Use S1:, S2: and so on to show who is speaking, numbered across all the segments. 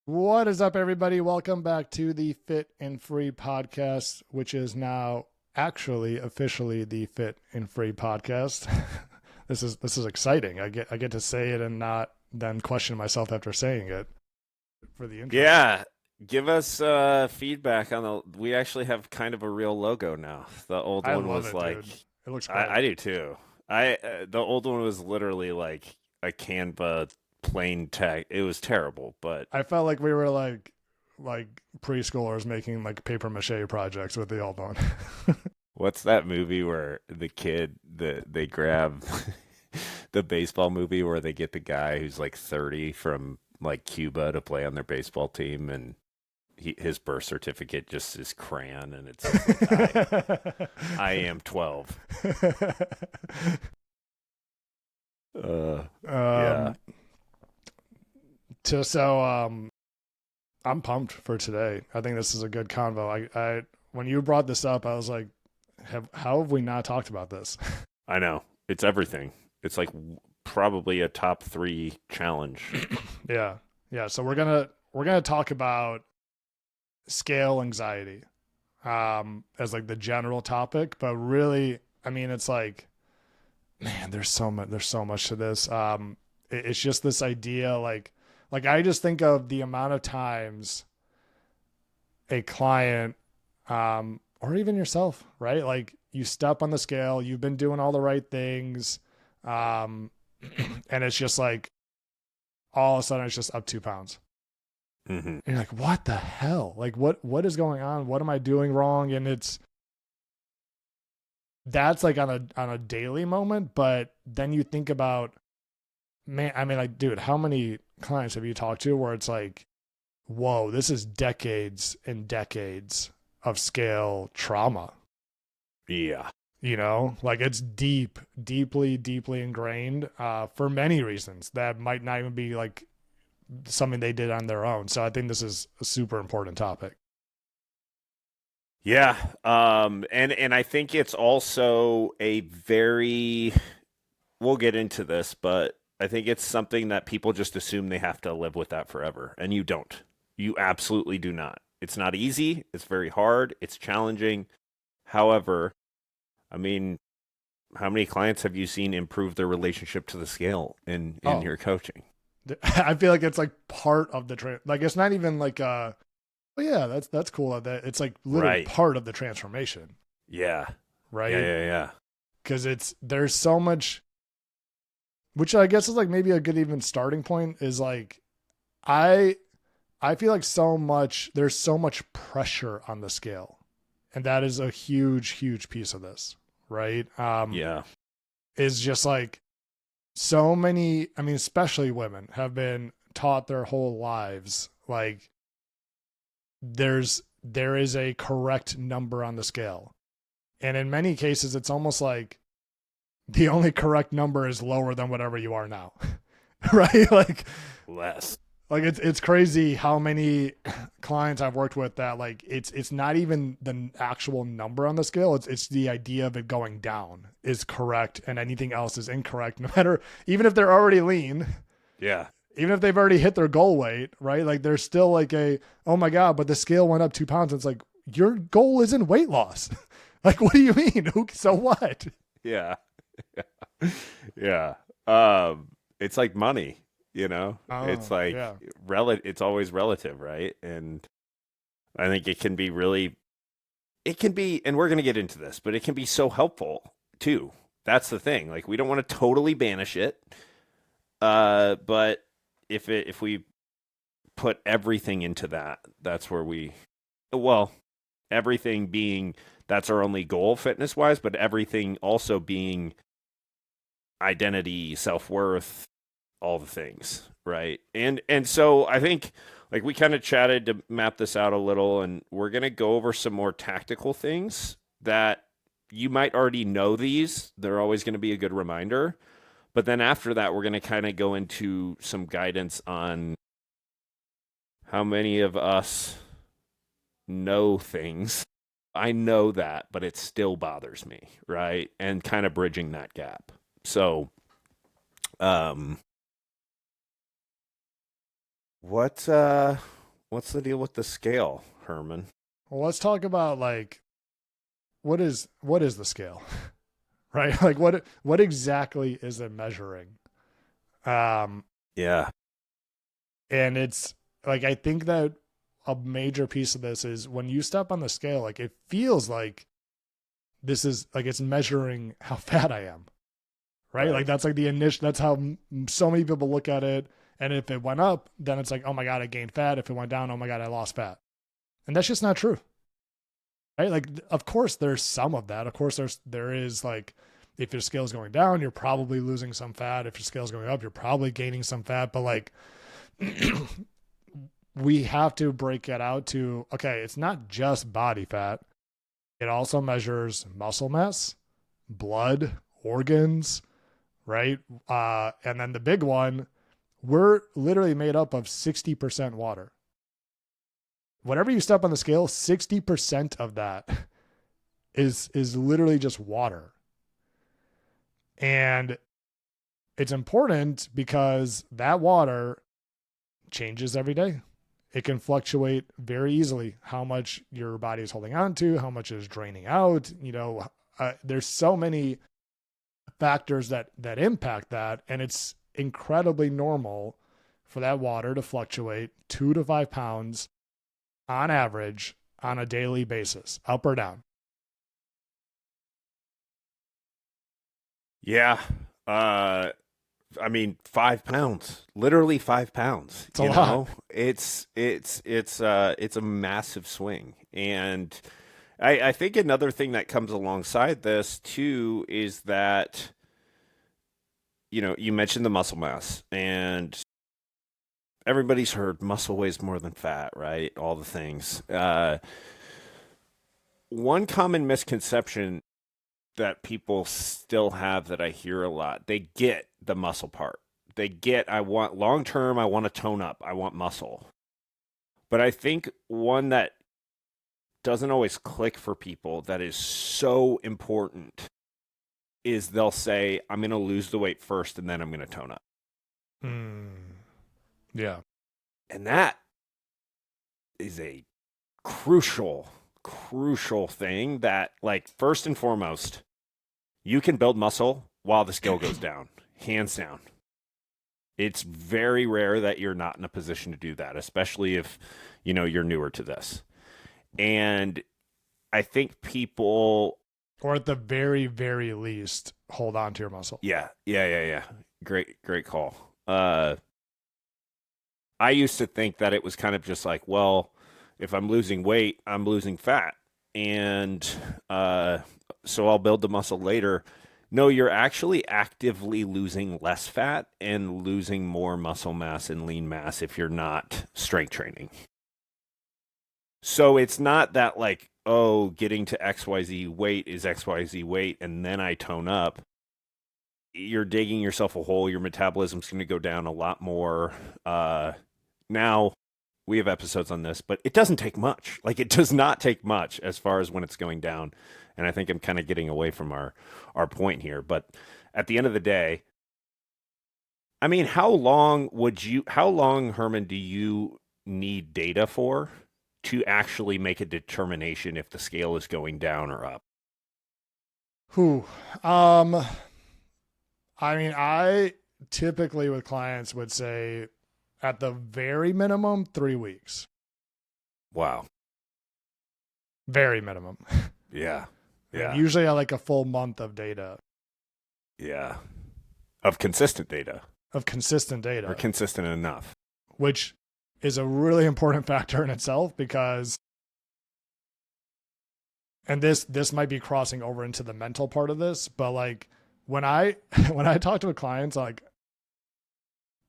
S1: What is up, everybody? Welcome back to the Fit and Free podcast, which is now actually officially the Fit and Free podcast. This is exciting. I get to say it and not then question myself after saying it for the intro.
S2: Yeah, give us feedback on we actually have kind of a real logo now. The old
S1: I
S2: one
S1: love
S2: was
S1: it,
S2: like,
S1: dude. It looks great.
S2: I do too. The old one was literally like a Canva plain text. It was terrible, but
S1: I felt like we were like preschoolers making like paper mache projects with the old one.
S2: what's that movie where they grab the baseball movie where they get the guy who's like 30 from like Cuba to play on their baseball team and his birth certificate just is crayon and it says like I am 12. Yeah.
S1: um, so I'm pumped for today. I think this is a good convo. I when you brought this up, I was like, how have we not talked about this?
S2: I know. It's everything. It's like probably a top 3 challenge.
S1: Yeah. Yeah. So we're gonna talk about scale anxiety as like the general topic, but really, I mean, it's like, man, there's so much to this. It's just this idea like I just think of the amount of times a client or even yourself, right? Like you step on the scale, you've been doing all the right things, um, and it's just like all of a sudden it's just up 2 pounds.
S2: Hmm.
S1: And you're like, what the hell? Like what is going on? What am I doing wrong? And that's like on a daily moment, but then you think about, man, I mean, like, dude, how many clients have you talked to where it's like, whoa, this is decades and decades of scale trauma?
S2: Yeah.
S1: Like it's deeply ingrained for many reasons that might not even be like something they did on their own. So I think this is a super important topic.
S2: Yeah. And I think it's also a very we'll get into this, but I think it's something that people just assume they have to live with that forever, and you don't. You absolutely do not. It's not easy, it's very hard, it's challenging. However, I mean, how many clients have you seen improve their relationship to the scale in
S1: Oh,
S2: your coaching?
S1: I feel like it's like part of the like it's not even like oh yeah, that's cool that it's like literally
S2: Right.
S1: part of the transformation,
S2: Yeah. Yeah,
S1: right?
S2: yeah, yeah.
S1: Because there's so much, which I guess is like maybe a good even starting point is like I I feel like there's so much pressure on the scale. And that is a huge piece of this, right?
S2: Yeah.
S1: Is just like so many, I mean, especially women have been taught their whole lives like there is a correct number on the scale. And in many cases it's almost like the only correct number is lower than whatever you are now. Right?
S2: Less.
S1: Like it's crazy how many clients I've worked with that like it's not even the actual number on the scale. It's the idea of it going down is correct and anything else is incorrect. No matter, even if they're already lean,
S2: Yeah.
S1: even if they've already hit their goal weight, right? Like there's still like oh my God, but the scale went up 2 pounds. It's like your goal isn't weight loss. Like what do you mean? So what?
S2: Yeah. Yeah. It's like money, It's
S1: Oh
S2: like
S1: yeah.
S2: it's always relative, right? And I think it can be, and we're going to get into this, but it can be so helpful too. That's the thing. Like we don't want to totally banish it. But if we put everything into that, that's where well, everything being that's our only goal fitness wise, but everything also being identity, self-worth, all the things, right? And so I think like we kind of chatted to map this out a little, and we're gonna go over some more tactical things that you might already know these. They're always going to be a good reminder. But then after that, we're going to kind of go into some guidance on how many of us know things. I know that, but it still bothers me, right? And kind of bridging that gap. So, um, what What's the deal with the scale, Herman?
S1: Well, let's talk about like what is the scale? Right? Like what exactly is it measuring? Um
S2: Yeah.
S1: and it's like I think that a major piece of this is when you step on the scale, like it feels like this is like it's measuring how fat I am, right? Like
S2: Right.
S1: that's like the initial, that's how so many people look at it. And if it went up, then it's like, oh my God, I gained fat. If it went down, oh my God, I lost fat. And that's just not true, right? Like, of course, there's some of that. Of course, there is like, if your scale is going down, you're probably losing some fat. If your scale is going up, you're probably gaining some fat. But like, we have to break it out to, okay, it's not just body fat. It also measures muscle mass, blood, organs, right? And then the big one, we're literally made up of 60% water. Whenever you step on the scale, 60% of that is literally just water. And it's important because that water changes every day. It can fluctuate very easily how much your body is holding on to, how much is draining out. There's so many factors that impact that, and it's incredibly normal for that water to fluctuate 2 to 5 pounds on average on a daily basis, up or down.
S2: Yeah. Uh, I mean, 5 pounds, literally 5 pounds,
S1: It's a lot.
S2: it's a massive swing. And I think another thing that comes alongside this too is that, you mentioned the muscle mass, and everybody's heard muscle weighs more than fat, right? All the things. One common misconception that people still have that I hear a lot, they get the muscle part. They get, I want long term, I want to tone up, I want muscle. But I think one that doesn't always click for people that is so important is they'll say, I'm going to lose the weight first and then I'm going to tone up.
S1: Yeah.
S2: And that is a crucial, crucial thing that, like, first and foremost, you can build muscle while the scale goes down, hands down. It's very rare that you're not in a position to do that, especially if, you're newer to this. And I think people,
S1: Or at the very, very least, hold on to your muscle.
S2: yeah. Great call. I used to think that it was kind of just like, well, if I'm losing weight, I'm losing fat. And so I'll build the muscle later. No, you're actually actively losing less fat and losing more muscle mass and lean mass if you're not strength training. So it's not that like, oh, getting to XYZ weight is XYZ weight and then I tone up. You're digging yourself a hole. Your metabolism's going to go down a lot more. Now, we have episodes on this, but it doesn't take much. Like, it does not take much as far as when it's going down. And I think I'm kind of getting away from our point here. But at the end of the day, I mean, how long, Herman, do you need data for to actually make a determination if the scale is going down or up?
S1: Who? I mean, I typically with clients would say at the very minimum 3 weeks.
S2: Wow.
S1: Very minimum.
S2: Yeah.
S1: And usually I like a full month of data.
S2: Yeah. Of consistent data.
S1: Of consistent data.
S2: Or consistent enough.
S1: Which is a really important factor in itself because, and this might be crossing over into the mental part of this, but like when I talk to a client, like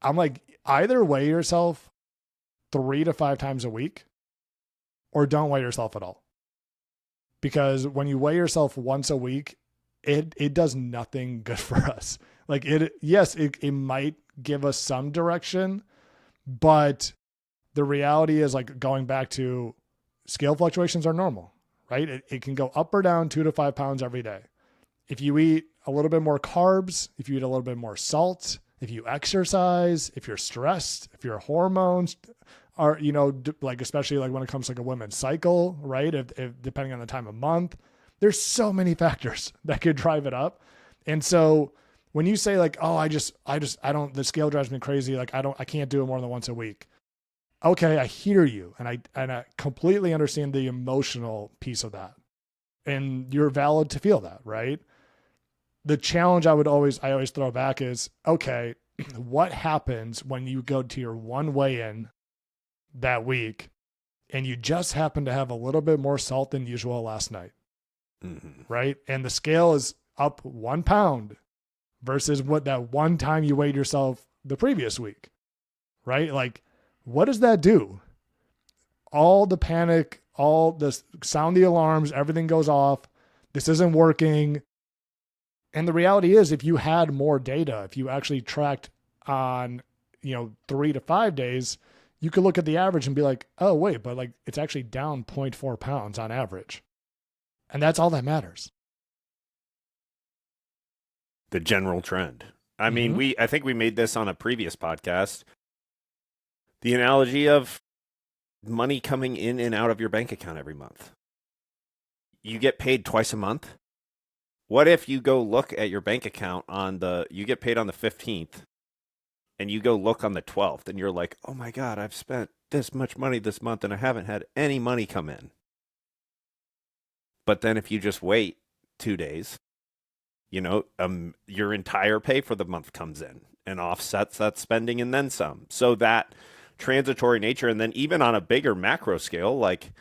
S1: I'm like, either weigh yourself 3 to 5 times a week or don't weigh yourself at all. Because when you weigh yourself once a week, it does nothing good for us. Like it might give us some direction, but the reality is like going back to scale fluctuations are normal, right? It can go up or down 2 to 5 pounds every day. If you eat a little bit more carbs, if you eat a little bit more salt, if you exercise, if you're stressed, if your hormones are, like, especially like when it comes to like a women's cycle, right? If depending on the time of month, there's so many factors that could drive it up. And so when you say like, oh, I don't, the scale drives me crazy. Like I can't do it more than once a week. Okay. I hear you. And I completely understand the emotional piece of that. And you're valid to feel that, right? The challenge I always throw back is, okay, what happens when you go to your one weigh-in that week and you just happen to have a little bit more salt than usual last night, right? And the scale is up 1 pound versus what that one time you weighed yourself the previous week, right? Like, what does that do? All the panic, all the sound the alarms, everything goes off. This isn't working. And the reality is, if you had more data, if you actually tracked on, 3 to 5 days, you could look at the average and be like, oh, wait, but like it's actually down 0.4 pounds on average. And that's all that matters.
S2: The general trend. I mean, I think we made this on a previous podcast. The analogy of money coming in and out of your bank account every month. You get paid twice a month. What if you go look at your bank account you get paid on the 15th and you go look on the 12th and you're like, oh my God, I've spent this much money this month and I haven't had any money come in. But then if you just wait 2 days, your entire pay for the month comes in and offsets that spending and then some. So that transitory nature, and then even on a bigger macro scale, like,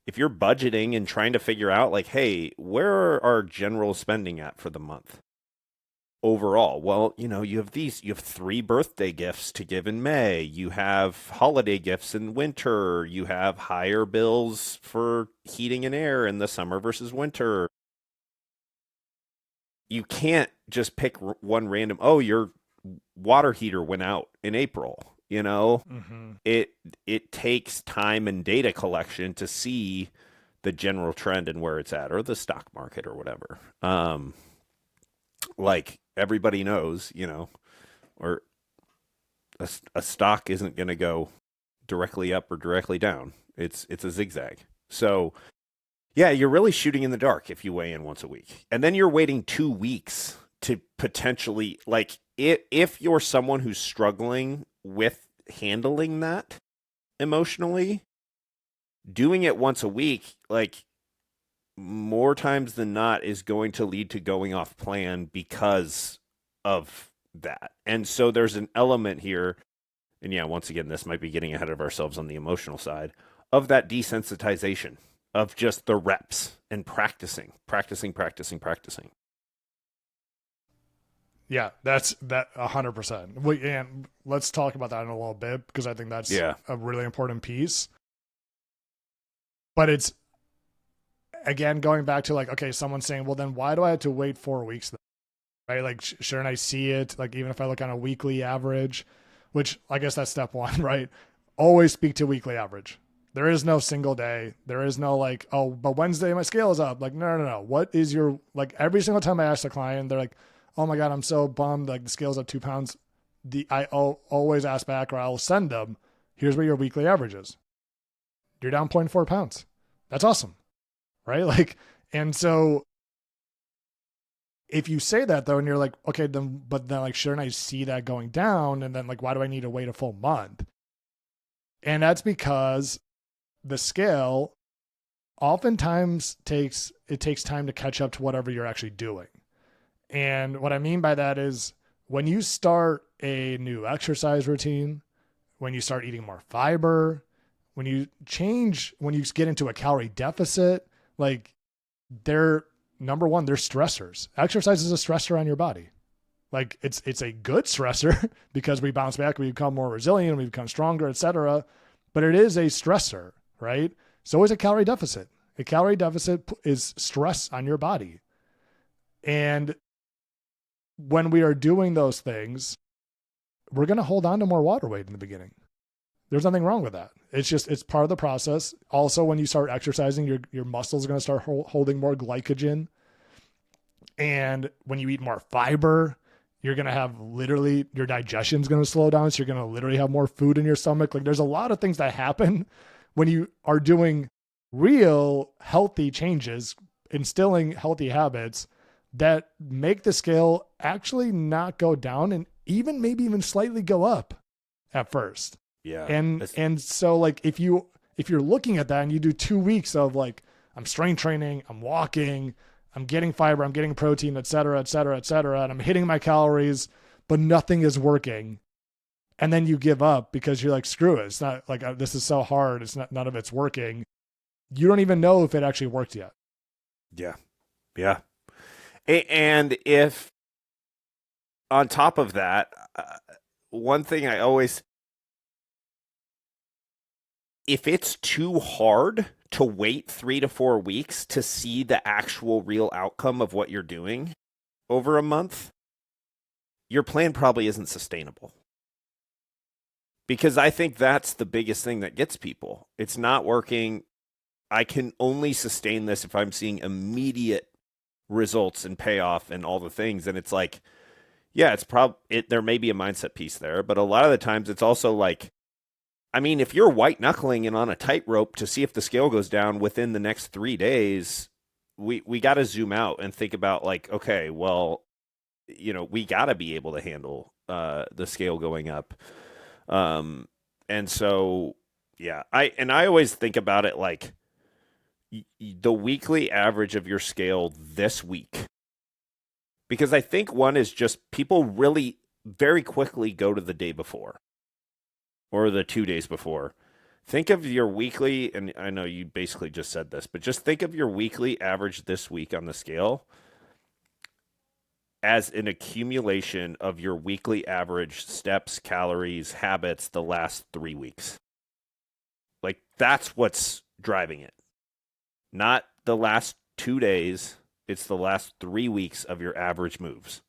S2: if you're budgeting and trying to figure out like, hey, where are our general spending at for the month overall? Well, you have 3 birthday gifts to give in May. You have holiday gifts in winter. You have higher bills for heating and air in the summer versus winter. You can't just pick one random, oh, your water heater went out in April. It takes time and data collection to see the general trend and where it's at, or the stock market or whatever. Like everybody knows, or a stock isn't going to go directly up or directly down. It's a zigzag. So yeah, you're really shooting in the dark if you weigh in once a week. And then you're waiting 2 weeks to potentially, like, if you're someone who's struggling with handling that emotionally, doing it once a week, like, more times than not is going to lead to going off plan because of that. And so there's an element here, and yeah, once again, this might be getting ahead of ourselves on the emotional side, of that desensitization of just the reps and practicing.
S1: Yeah, that's 100%. And let's talk about that in a little bit, because I think that's a really important piece. But it's, again, going back to like, okay, someone's saying, well, then why do I have to wait 4 weeks? Right? Like, shouldn't I see it? Like, even if I look on a weekly average, which I guess that's step one, right? Always speak to weekly average. There is no single day. There is no like, oh, but Wednesday my scale is up. Like, no. What is your, like, every single time I ask a client, they're like, oh my God, I'm so bummed. Like, the scale's up 2 pounds. I always ask back, or I'll send them, here's what your weekly average is. You're down 0.4 pounds. That's awesome. Right? Like, and so if you say that though, and you're like, okay, then like, shouldn't I see that going down? And then like, why do I need to wait a full month? And that's because the scale oftentimes takes time to catch up to whatever you're actually doing. And what I mean by that is, when you start a new exercise routine, when you start eating more fiber, when you get into a calorie deficit, like, number one, they're stressors. Exercise is a stressor on your body. Like, it's a good stressor because we bounce back, we become more resilient, we become stronger, etc. But it is a stressor, right? So is a calorie deficit. A calorie deficit is stress on your body. And when we are doing those things, we're going to hold on to more water weight in the beginning. There's nothing wrong with that. It's part of the process. Also, when you start exercising, your muscles are going to start holding more glycogen. And when you eat more fiber, You're going to have literally your digestion's going to slow down. So you're going to literally have more food in your stomach. Like there's a lot of things that happen when you are doing real healthy changes, instilling healthy habits that make the scale actually not go down and even maybe even slightly go up at first.
S2: Yeah.
S1: And so like if you're looking at that and you do 2 weeks of like, I'm strength training, I'm walking, I'm getting fiber, I'm getting protein, et cetera, et cetera, et cetera, and I'm hitting my calories, but nothing is working. And then you give up because you're like, screw it. It's not like, this is so hard. It's not, none of it's working. You don't even know if it actually worked yet.
S2: Yeah. Yeah. And if on top of that, one thing I always, if it's too hard to wait 3 to 4 weeks to see the actual real outcome of what you're doing over a month, your plan probably isn't sustainable. Because I think that's the biggest thing that gets people. It's not working. I can only sustain this if I'm seeing immediate results and payoff and all the things. And it's like, yeah, there may be a mindset piece there, but a lot of the times it's also like, I mean, if you're white knuckling and on a tightrope to see if the scale goes down within the next 3 days, we got to zoom out and think about like, okay, well, we got to be able to handle the scale going up. And so, yeah, I always think about it like the weekly average of your scale this week, because I think one is just people really very quickly go to the day before or the 2 days before. Think of your weekly, and I know you basically just said this, but just think of your weekly average this week on the scale as an accumulation of your weekly average steps, calories, habits the last 3 weeks. Like that's what's driving it. Not the last 2 days. It's the last 3 weeks of your average moves.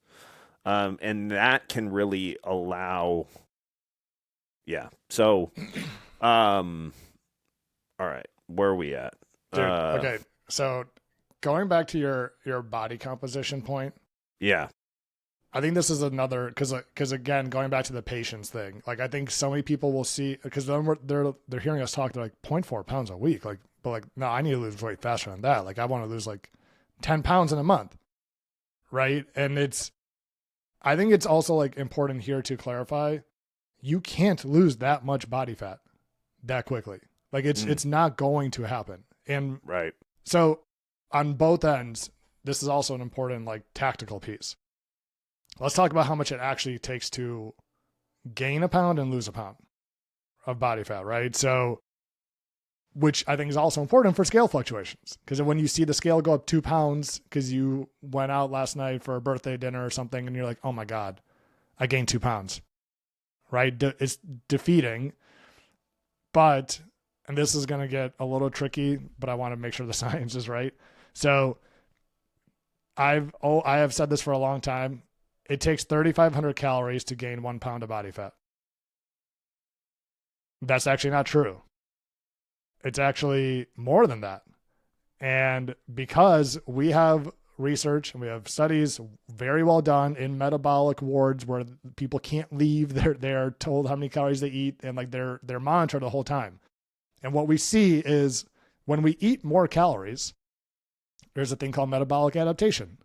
S2: And that can really allow, yeah. So, all right, where are we at?
S1: Dude, okay. So going back to your body composition point.
S2: Yeah.
S1: I think this is another, because again, going back to the patience thing, like I think so many people will see, because they're hearing us talk, they're like 0.4 pounds a week. Like, but like, no, I need to lose weight faster than that. Like I want to lose like 10 pounds in a month. Right. And I think it's also like important here to clarify, you can't lose that much body fat that quickly. Like it's not going to happen. And
S2: right.
S1: So on both ends, this is also an important like tactical piece. Let's talk about how much it actually takes to gain a pound and lose a pound of body fat, right? So, which I think is also important for scale fluctuations, because when you see the scale go up 2 pounds because you went out last night for a birthday dinner or something and you're like, oh my God, I gained 2 pounds, right? It's defeating. But, and this is going to get a little tricky, but I want to make sure the science is right. So I have said this for a long time. It takes 3,500 calories to gain 1 pound of body fat. That's actually not true. It's actually more than that. And because we have research and we have studies very well done in metabolic wards where people can't leave, they're told how many calories they eat and like they're monitored the whole time. And what we see is when we eat more calories, there's a thing called metabolic adaptation.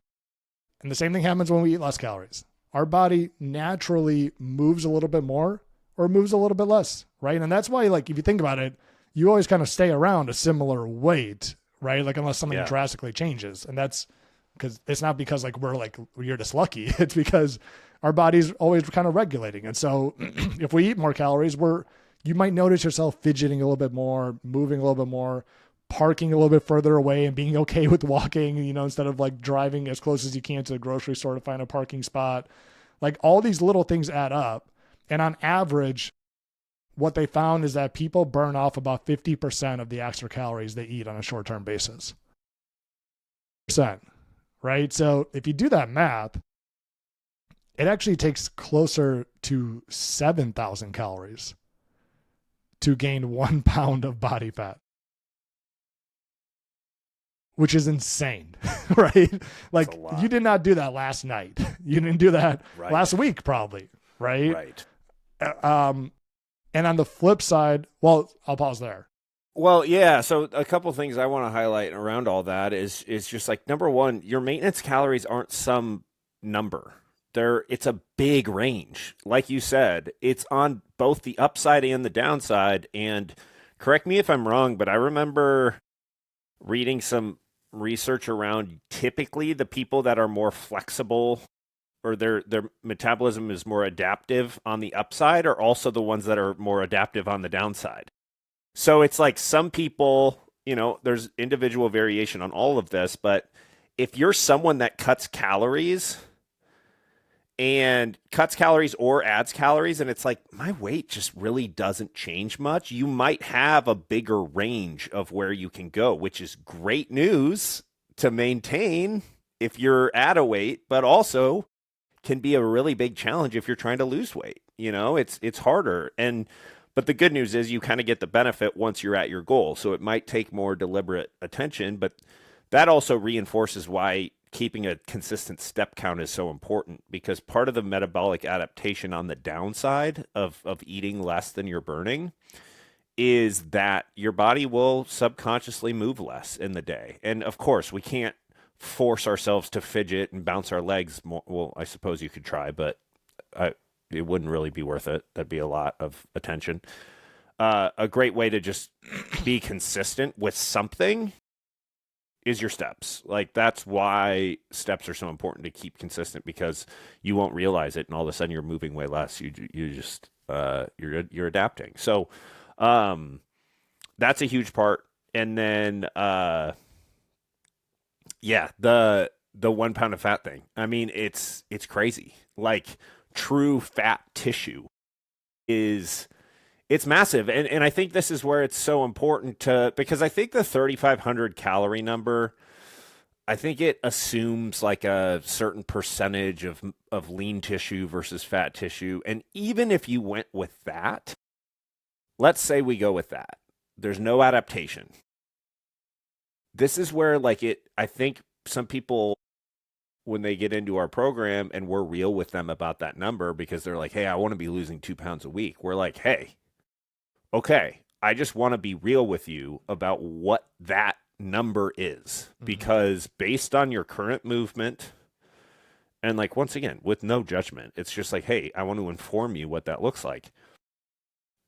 S1: And the same thing happens when we eat less calories. Our body naturally moves a little bit more or moves a little bit less, right? And that's why, like, if you think about it, you always kind of stay around a similar weight, right? Like, unless something drastically changes. And that's because it's not because like we're just lucky. It's because our body's always kind of regulating. And so if we eat more calories, you might notice yourself fidgeting a little bit more, moving a little bit more, parking a little bit further away and being okay with walking, instead of like driving as close as you can to the grocery store to find a parking spot. Like all these little things add up. And on average, what they found is that people burn off about 50% of the extra calories they eat on a short-term basis. Right? So if you do that math, it actually takes closer to 7,000 calories to gain 1 pound of body fat, which is insane, right? Like you did not do that last night. You didn't do that
S2: Right.
S1: last week, probably. Right.
S2: Right.
S1: And on the flip side, well, I'll pause there.
S2: Well, yeah. So a couple things I want to highlight around all that is just like number one, your maintenance calories aren't some number. It's a big range. Like you said, it's on both the upside and the downside. And correct me if I'm wrong, but I remember reading some research around typically the people that are more flexible or their metabolism is more adaptive on the upside are also the ones that are more adaptive on the downside. So it's like some people, there's individual variation on all of this, but if you're someone that cuts calories or adds calories, and it's like, my weight just really doesn't change much, you might have a bigger range of where you can go, which is great news to maintain if you're at a weight, but also can be a really big challenge if you're trying to lose weight. It's harder. But the good news is you kind of get the benefit once you're at your goal. So it might take more deliberate attention, but that also reinforces why keeping a consistent step count is so important, because part of the metabolic adaptation on the downside of eating less than you're burning is that your body will subconsciously move less in the day. And of course, we can't force ourselves to fidget and bounce our legs more. Well, I suppose you could try, but it wouldn't really be worth it. That'd be a lot of attention. A great way to just be consistent with something is your steps. Like, that's why steps are so important to keep consistent, because you won't realize it, and all of a sudden you're moving way less. You just you're adapting. So that's a huge part. And then the 1 pound of fat thing. I mean, it's crazy. Like, true fat tissue it's massive. And I think this is where it's so important because I think the 3,500 calorie number, I think it assumes like a certain percentage of lean tissue versus fat tissue. And even if you went with that, let's say we go with that, there's no adaptation. This is where I think some people, when they get into our program and we're real with them about that number, because they're like, hey, I want to be losing 2 pounds a week. We're like, hey, okay, I just want to be real with you about what that number is, because based on your current movement, and once again, with no judgment, it's just like, hey, I want to inform you what that looks like.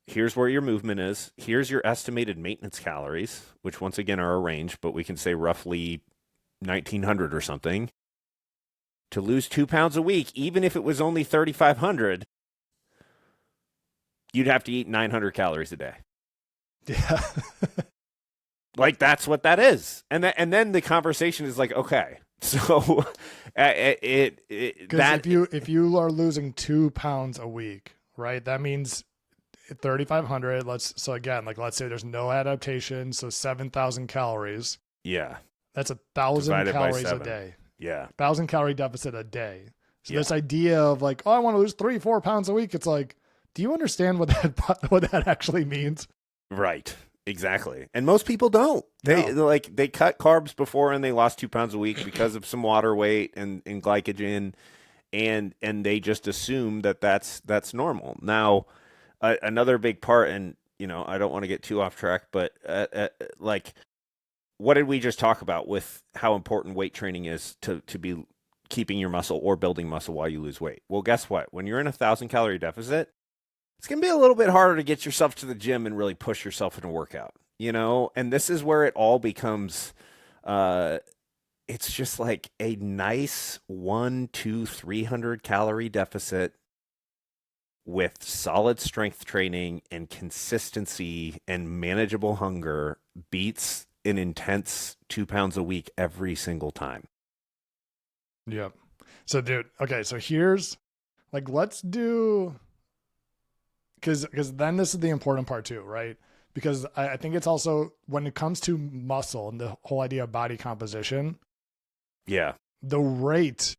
S2: Here's where your movement is. Here's your estimated maintenance calories, which once again are a range, but we can say roughly 1,900 or something. To lose 2 pounds a week, even if it was only 3,500, you'd have to eat 900 calories a day.
S1: Yeah.
S2: That's what that is. And then the conversation is like, okay, so
S1: if you are losing 2 pounds a week, right, that means 3,500. Let's say there's no adaptation, so 7,000 calories.
S2: Yeah,
S1: that's 1,000 calories a day.
S2: Yeah,
S1: 1,000 calorie deficit a day. So
S2: yeah.
S1: This idea of I want to lose 3-4 pounds a week, it's like, do you understand what that actually means?
S2: Right. Exactly. And most people don't. They cut carbs before and they lost 2 pounds a week because of some water weight and glycogen, and they just assume that that's normal. Now, another big part, and I don't want to get too off track, but what did we just talk about with how important weight training is to be keeping your muscle or building muscle while you lose weight? Well, guess what? When you're in 1,000 calorie deficit, it's going to be a little bit harder to get yourself to the gym and really push yourself in a workout, and this is where it all becomes, it's just like a nice 100, 200, 300 calorie deficit with solid strength training and consistency and manageable hunger beats an intense 2 pounds a week every single time.
S1: Yep. So dude, okay. So here's let's do, because then this is the important part too, right? Because I think it's also, when it comes to muscle and the whole idea of body composition,
S2: yeah,
S1: the rate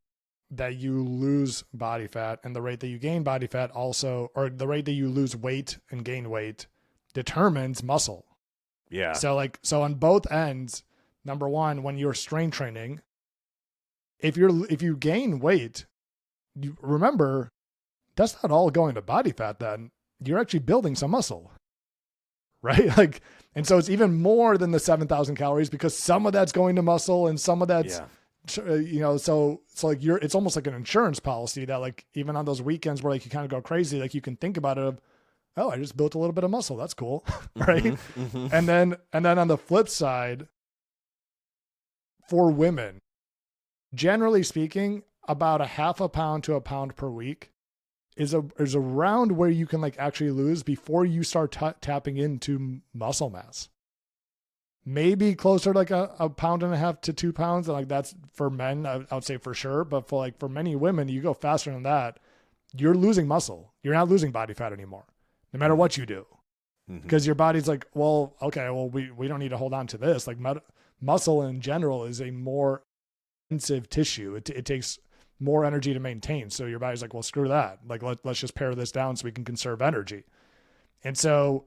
S1: that you lose body fat and the rate that you gain body fat also, or the rate that you lose weight and gain weight, determines muscle.
S2: Yeah.
S1: So on both ends, number one, when you're strength training, if you gain weight, you remember, that's not all going to body fat then. You're actually building some muscle, right? Like, and so it's even more than the 7,000 calories because some of that's going to muscle and some of that's, so it's like it's almost like an insurance policy that like, even on those weekends where like you kind of go crazy, like you can think about it of, oh, I just built a little bit of muscle. That's cool. Right. Mm-hmm. And then on the flip side, for women, generally speaking, about a half a pound to a pound per week is around where you can like actually lose before you start tapping into muscle mass. Maybe closer to like a pound and a half to 2 pounds. And like that's for men, I would say for sure. But for many women, you go faster than that, you're losing muscle. You're not losing body fat anymore, no matter what you do. Because your body's like, well, okay, well, we don't need to hold on to this. Like muscle in general is a more intensive tissue. It takes more energy to maintain. So your body's like, well, screw that. Like, let's just pare this down so we can conserve energy. And so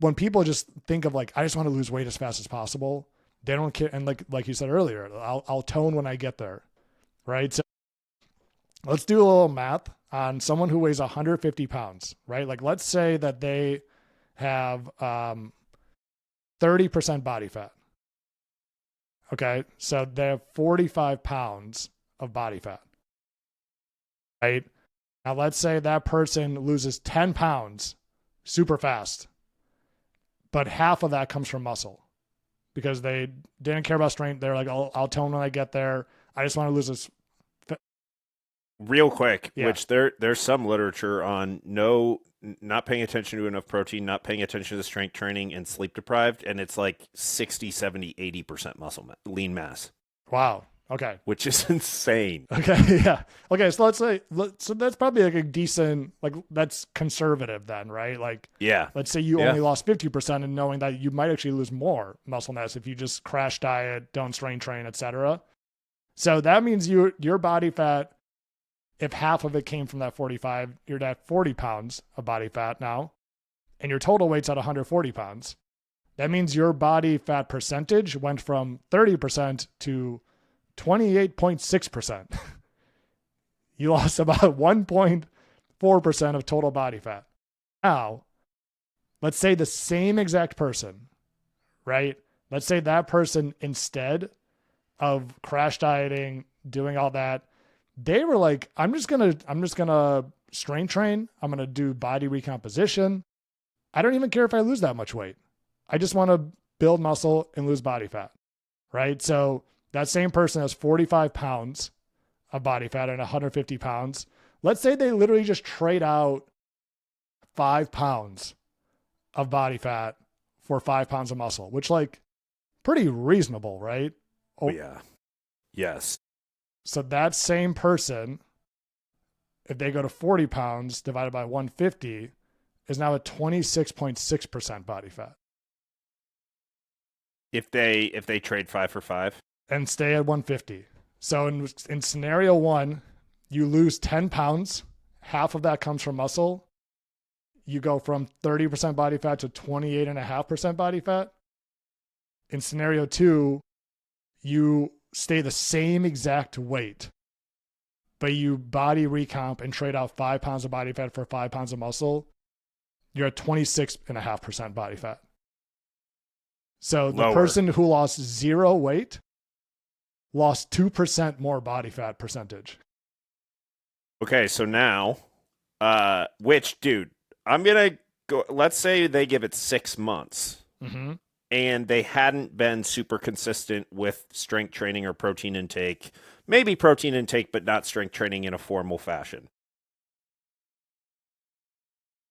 S1: when people just think of like, I just want to lose weight as fast as possible, they don't care. And like you said earlier, I'll tone when I get there. Right. So let's do a little math on someone who weighs 150 pounds, right? Like, let's say that they have 30% body fat. Okay. So they have 45 pounds of body fat, right? Now, let's say that person loses 10 pounds super fast, but half of that comes from muscle because they didn't care about strength. They're like, I'll tone when I get there. I just want to lose this.
S2: Real quick, which there's some literature on not paying attention to enough protein, not paying attention to the strength training, and sleep deprived, and it's like 60, 70, 80% lean mass.
S1: Wow. Okay.
S2: Which is insane.
S1: Okay. Yeah. Okay. So so that's probably like a decent, like that's conservative then, right? Like,
S2: yeah.
S1: Let's say you only lost 50% and knowing that you might actually lose more muscle mass if you just crash diet, don't strength train, etc. So that means your body fat, if half of it came from that 45, you're at 40 pounds of body fat now, and your total weight's at 140 pounds. That means your body fat percentage went from 30% to 28.6%. You lost about 1.4% of total body fat. Now, let's say the same exact person, right? Let's say that person, instead of crash dieting, doing all that, they were like, I'm just gonna strength train. I'm gonna do body recomposition. I don't even care if I lose that much weight. I just want to build muscle and lose body fat, right? So that same person has 45 pounds of body fat and 150 pounds. Let's say they literally just trade out 5 pounds of body fat for 5 pounds of muscle, which like pretty reasonable, right?
S2: Oh yeah. Yes.
S1: So that same person, if they go to 40 pounds divided by 150, is now at 26.6% body fat.
S2: If they trade 5 for 5
S1: and stay at 150. So in scenario one, you lose 10 pounds. Half of that comes from muscle. You go from 30% body fat to 28.5% body fat. In scenario two, you stay the same exact weight, but you body recomp and trade out 5 pounds of body fat for 5 pounds of muscle. You're at 26.5% body fat. So the person who lost 0 weight lost 2% more body fat percentage.
S2: Okay, so now, which, dude, I'm going to go, let's say they give it 6 months, and they hadn't been super consistent with strength training or protein intake, maybe protein intake, but not strength training in a formal fashion.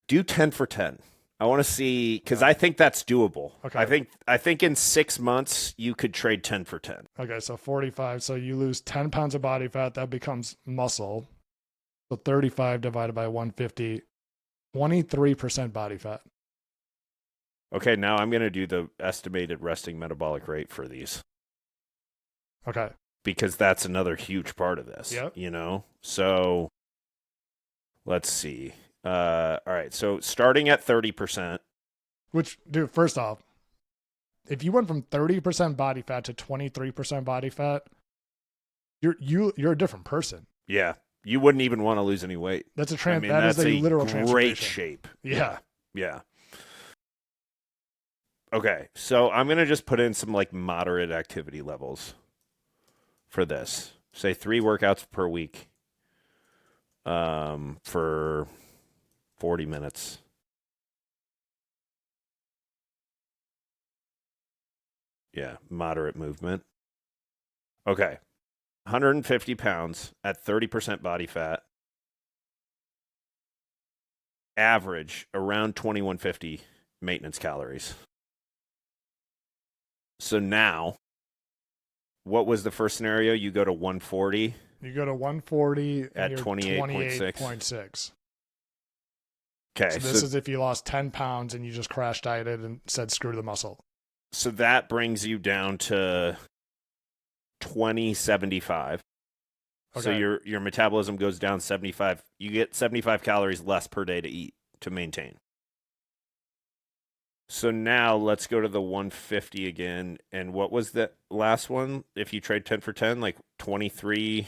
S2: Do 10 for 10. I want to see, because I think that's doable. Okay. I think in 6 months you could trade 10 for 10.
S1: Okay, so 45. So you lose 10 pounds of body fat. That becomes muscle. So 35 divided by 150, 23% body fat.
S2: Okay, now I'm going to do the estimated resting metabolic rate for these.
S1: Okay.
S2: Because that's another huge part of this.
S1: Yep.
S2: You know? So let's see. All right, so starting at 30%.
S1: Which, dude, first off, if you went from 30% body fat to 23% body fat, you're a different person.
S2: Yeah. You wouldn't even want to lose any weight.
S1: That is
S2: That's
S1: a
S2: a
S1: literal
S2: great
S1: transformation.
S2: shape.
S1: Yeah.
S2: Yeah. Okay, so I'm going to just put in some like moderate activity levels for this. Say 3 workouts per week for 40 minutes. Yeah, moderate movement. Okay, 150 pounds at 30% body fat. Average around 2150 maintenance calories. So now, what was the first scenario? You go to 140.
S1: You go to 140 and
S2: At
S1: you're
S2: 28.6.
S1: 28.6.
S2: Okay,
S1: So this is if you lost 10 pounds and you just crash dieted and said screw the muscle.
S2: so that brings you down to 2075. So
S1: Okay.
S2: your metabolism goes down 75. You get 75 calories less per day to eat to maintain. So now let's go to the 150 again. And what was the last one? If you trade 10 for 10, like 23.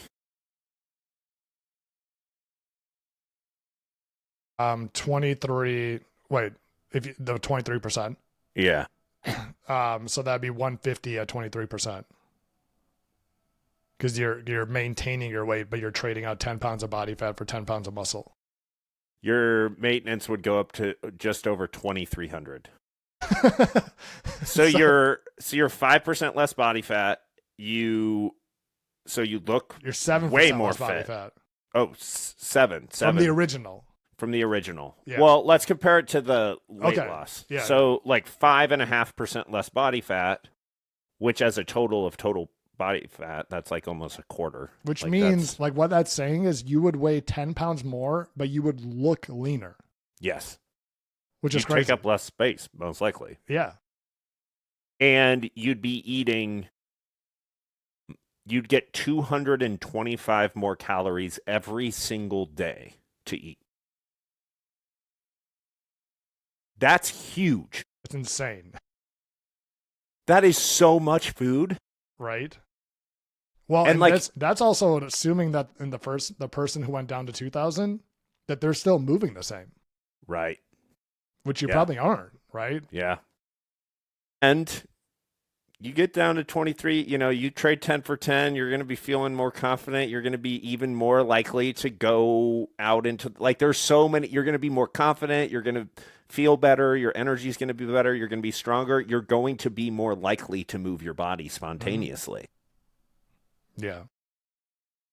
S1: 23. Wait, if you, the 23%.
S2: Yeah.
S1: So that'd be 150 at 23%. Because you're maintaining your weight, but you're trading out 10 pounds of body fat for 10 pounds of muscle.
S2: Your maintenance would go up to just over 2,300. So you're 5% less body fat. You look
S1: you're 7%
S2: way more
S1: less body fat.
S2: Oh, 7.
S1: From the original.
S2: From the original.
S1: Yeah.
S2: Well, let's compare it to the weight loss.
S1: Yeah.
S2: So like 5.5% less body fat, which as a total of total body fat, that's like almost a quarter.
S1: Which
S2: like
S1: means like what that's saying is you would weigh 10 pounds more, but you would look leaner.
S2: Yes.
S1: Which
S2: you'd
S1: is crazy.
S2: Take up less space, most likely.
S1: Yeah.
S2: And you'd get 225 more calories every single day to eat. That's huge.
S1: It's insane.
S2: That is so much food.
S1: Right. Well, and like that's also assuming that in the person who went down to 2,000, that they're still moving the same.
S2: Right.
S1: Which you probably aren't, right?
S2: Yeah. And you get down to 23, you trade 10 for 10, you're going to be feeling more confident. You're going to be even more likely to go out into, like, there's so many, you're going to be more confident. You're going to feel better. Your energy is going to be better. You're going to be stronger. You're going to be more likely to move your body spontaneously.
S1: Yeah.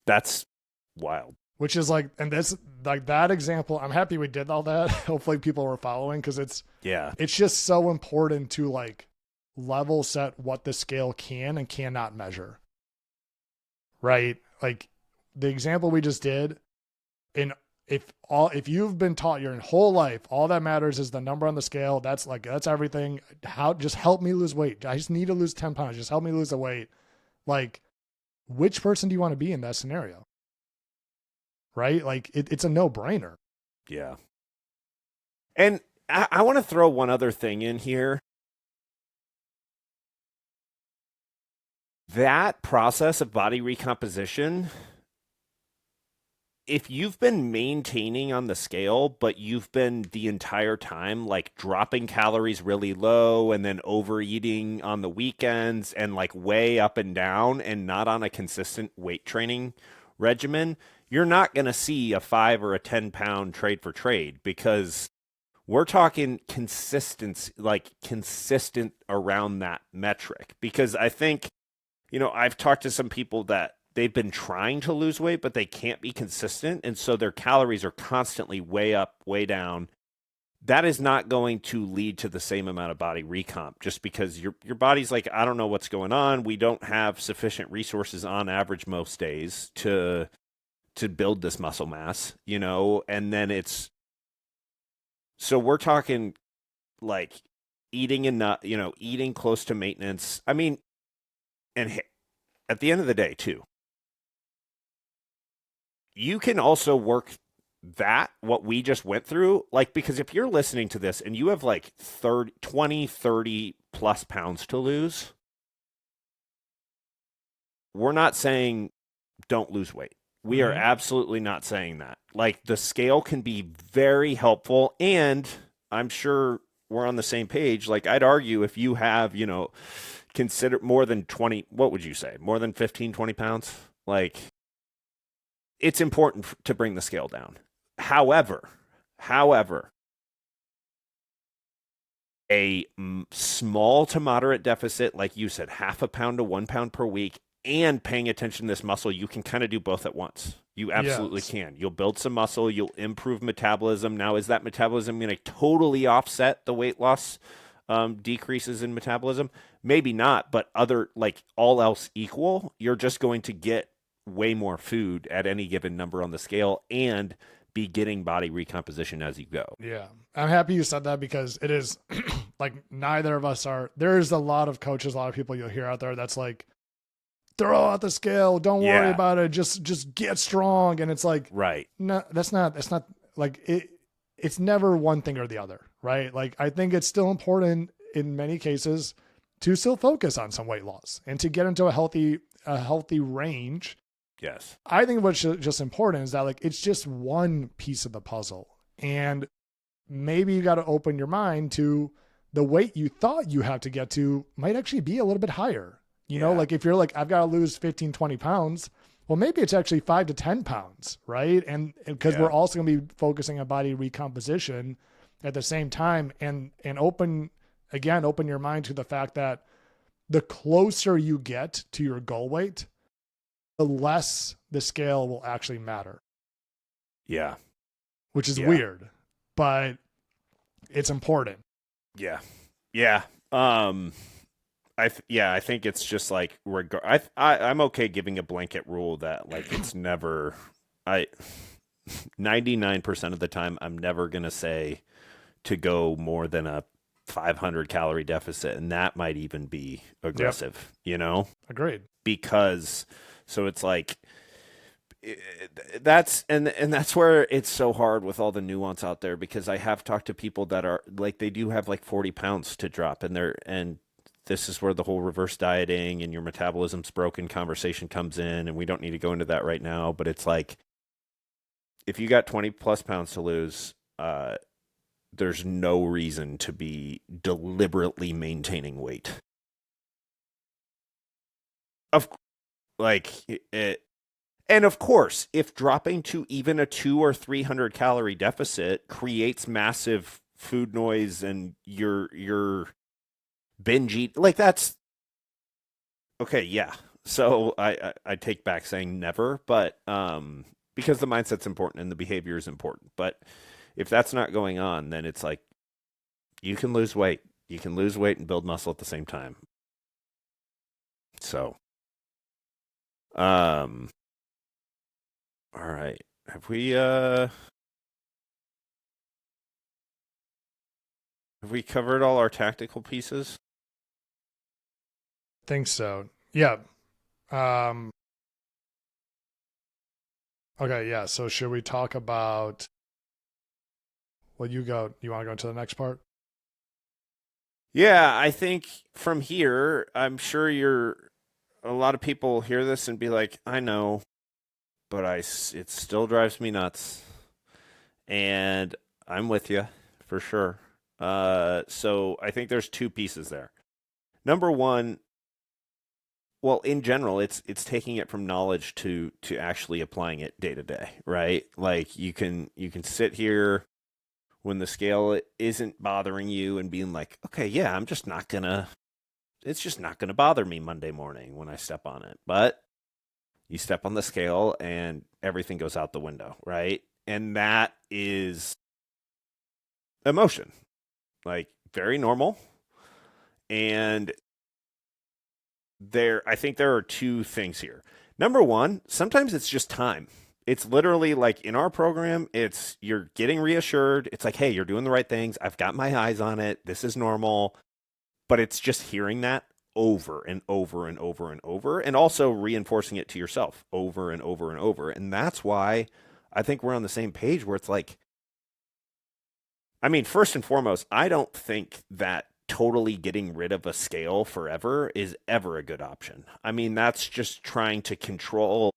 S2: That's wild.
S1: Which is like, and this, like that example, I'm happy we did all that. Hopefully people were following because it's just so important to like level set what the scale can and cannot measure. Right? Like the example we just did, if you've been taught your whole life, all that matters is the number on the scale. That's everything. Just help me lose weight. I just need to lose 10 pounds. Just help me lose the weight. Like, which person do you want to be in that scenario? Right? Like it's a no-brainer.
S2: Yeah. And I want to throw one other thing in here. That process of body recomposition, if you've been maintaining on the scale, but you've been the entire time like dropping calories really low and then overeating on the weekends and like way up and down and not on a consistent weight training regimen, you're not going to see a 5 or a 10 pound trade for trade because we're talking consistency, like consistent around that metric. Because I think, I've talked to some people that they've been trying to lose weight, but they can't be consistent. And so their calories are constantly way up, way down. That is not going to lead to the same amount of body recomp just because your body's like, I don't know what's going on. We don't have sufficient resources on average most days to build this muscle mass, and then so we're talking like eating enough, eating close to maintenance. I mean, and at the end of the day too, you can also work what we just went through, like, because if you're listening to this and you have like 30 plus pounds to lose, we're not saying don't lose weight. We are
S1: Mm-hmm.
S2: absolutely not saying that. Like the scale can be very helpful, and I'm sure we're on the same page. Like I'd argue if you have, consider more than 20, what would you say? More than 15, 20 pounds? Like it's important to bring the scale down. However, a small to moderate deficit, like you said, half a pound to 1 pound per week, and paying attention to this muscle, you can kind of do both at once. You absolutely
S1: Yes.
S2: can. You'll build some muscle, you'll improve metabolism. Now, is that metabolism going to totally offset the weight loss decreases in metabolism? Maybe not, but like all else equal, you're just going to get way more food at any given number on the scale and be getting body recomposition as you go.
S1: Yeah. I'm happy you said that because it is like neither of us are. There's a lot of coaches, a lot of people you'll hear out there that's like, throw out the scale, don't worry
S2: Yeah,
S1: about it, just get strong. And it's like,
S2: right.
S1: no, that's not like it's never one thing or the other, right? Like I think it's still important in many cases to still focus on some weight loss and to get into a healthy range.
S2: Yes.
S1: I think what's just important is that like it's just one piece of the puzzle. And maybe you got to open your mind to the weight you thought you have to get to might actually be a little bit higher.
S2: Yeah.
S1: Like if you're like, I've got to lose 15, 20 pounds, well, maybe it's actually 5 to 10 pounds, right? And because we're also going to be focusing on body recomposition at the same time and open your mind to the fact that the closer you get to your goal weight, the less the scale will actually matter.
S2: Yeah.
S1: Which is weird, but it's important.
S2: Yeah. Yeah. I think it's just like I'm okay giving a blanket rule that like it's never 99% of the time I'm never going to say to go more than a 500 calorie deficit, and that might even be aggressive,
S1: Agreed.
S2: Because so it's like that's where it's so hard with all the nuance out there, because I have talked to people that are like they do have like 40 pounds to drop, and this is where the whole reverse dieting and your metabolism's broken conversation comes in, and we don't need to go into that right now, but it's like if you got 20 plus pounds to lose, there's no reason to be deliberately maintaining weight. Of like it, and of course, if dropping to even a 200 or 300 calorie deficit creates massive food noise and you're binge eat, like that's okay. Yeah. So I take back saying never, but because the mindset's important and the behavior is important. But if that's not going on, then it's like you can lose weight. You can lose weight and build muscle at the same time. So, all right. Have we covered all our tactical pieces?
S1: Think so. Yeah. Okay. Yeah. So should we talk about, well, you want to go into the next part?
S2: Yeah, I think from here, I'm sure a lot of people hear this and be like, I know, but it still drives me nuts. And I'm with you for sure. So I think there's two pieces there. Number one, well, in general, it's taking it from knowledge to actually applying it day to day, right? Like you can sit here when the scale isn't bothering you and being like, okay, yeah, it's just not gonna bother me Monday morning when I step on it. But you step on the scale and everything goes out the window, right? And that is emotion, like very normal. And I think there are two things here. Number one, sometimes it's just time. It's literally like in our program, you're getting reassured. It's like, hey, you're doing the right things. I've got my eyes on it. This is normal. But it's just hearing that over and over and over and over, and also reinforcing it to yourself over and over and over. And that's why I think we're on the same page where it's like, I mean, first and foremost, I don't think that totally getting rid of a scale forever is ever a good option. I mean, that's just trying to control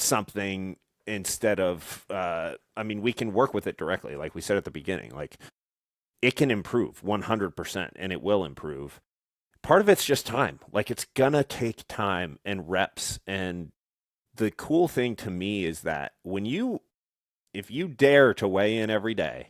S2: something instead of, I mean, we can work with it directly. Like we said at the beginning, like it can improve 100% and it will improve. Part of it's just time. Like it's going to take time and reps. And the cool thing to me is that if you dare to weigh in every day,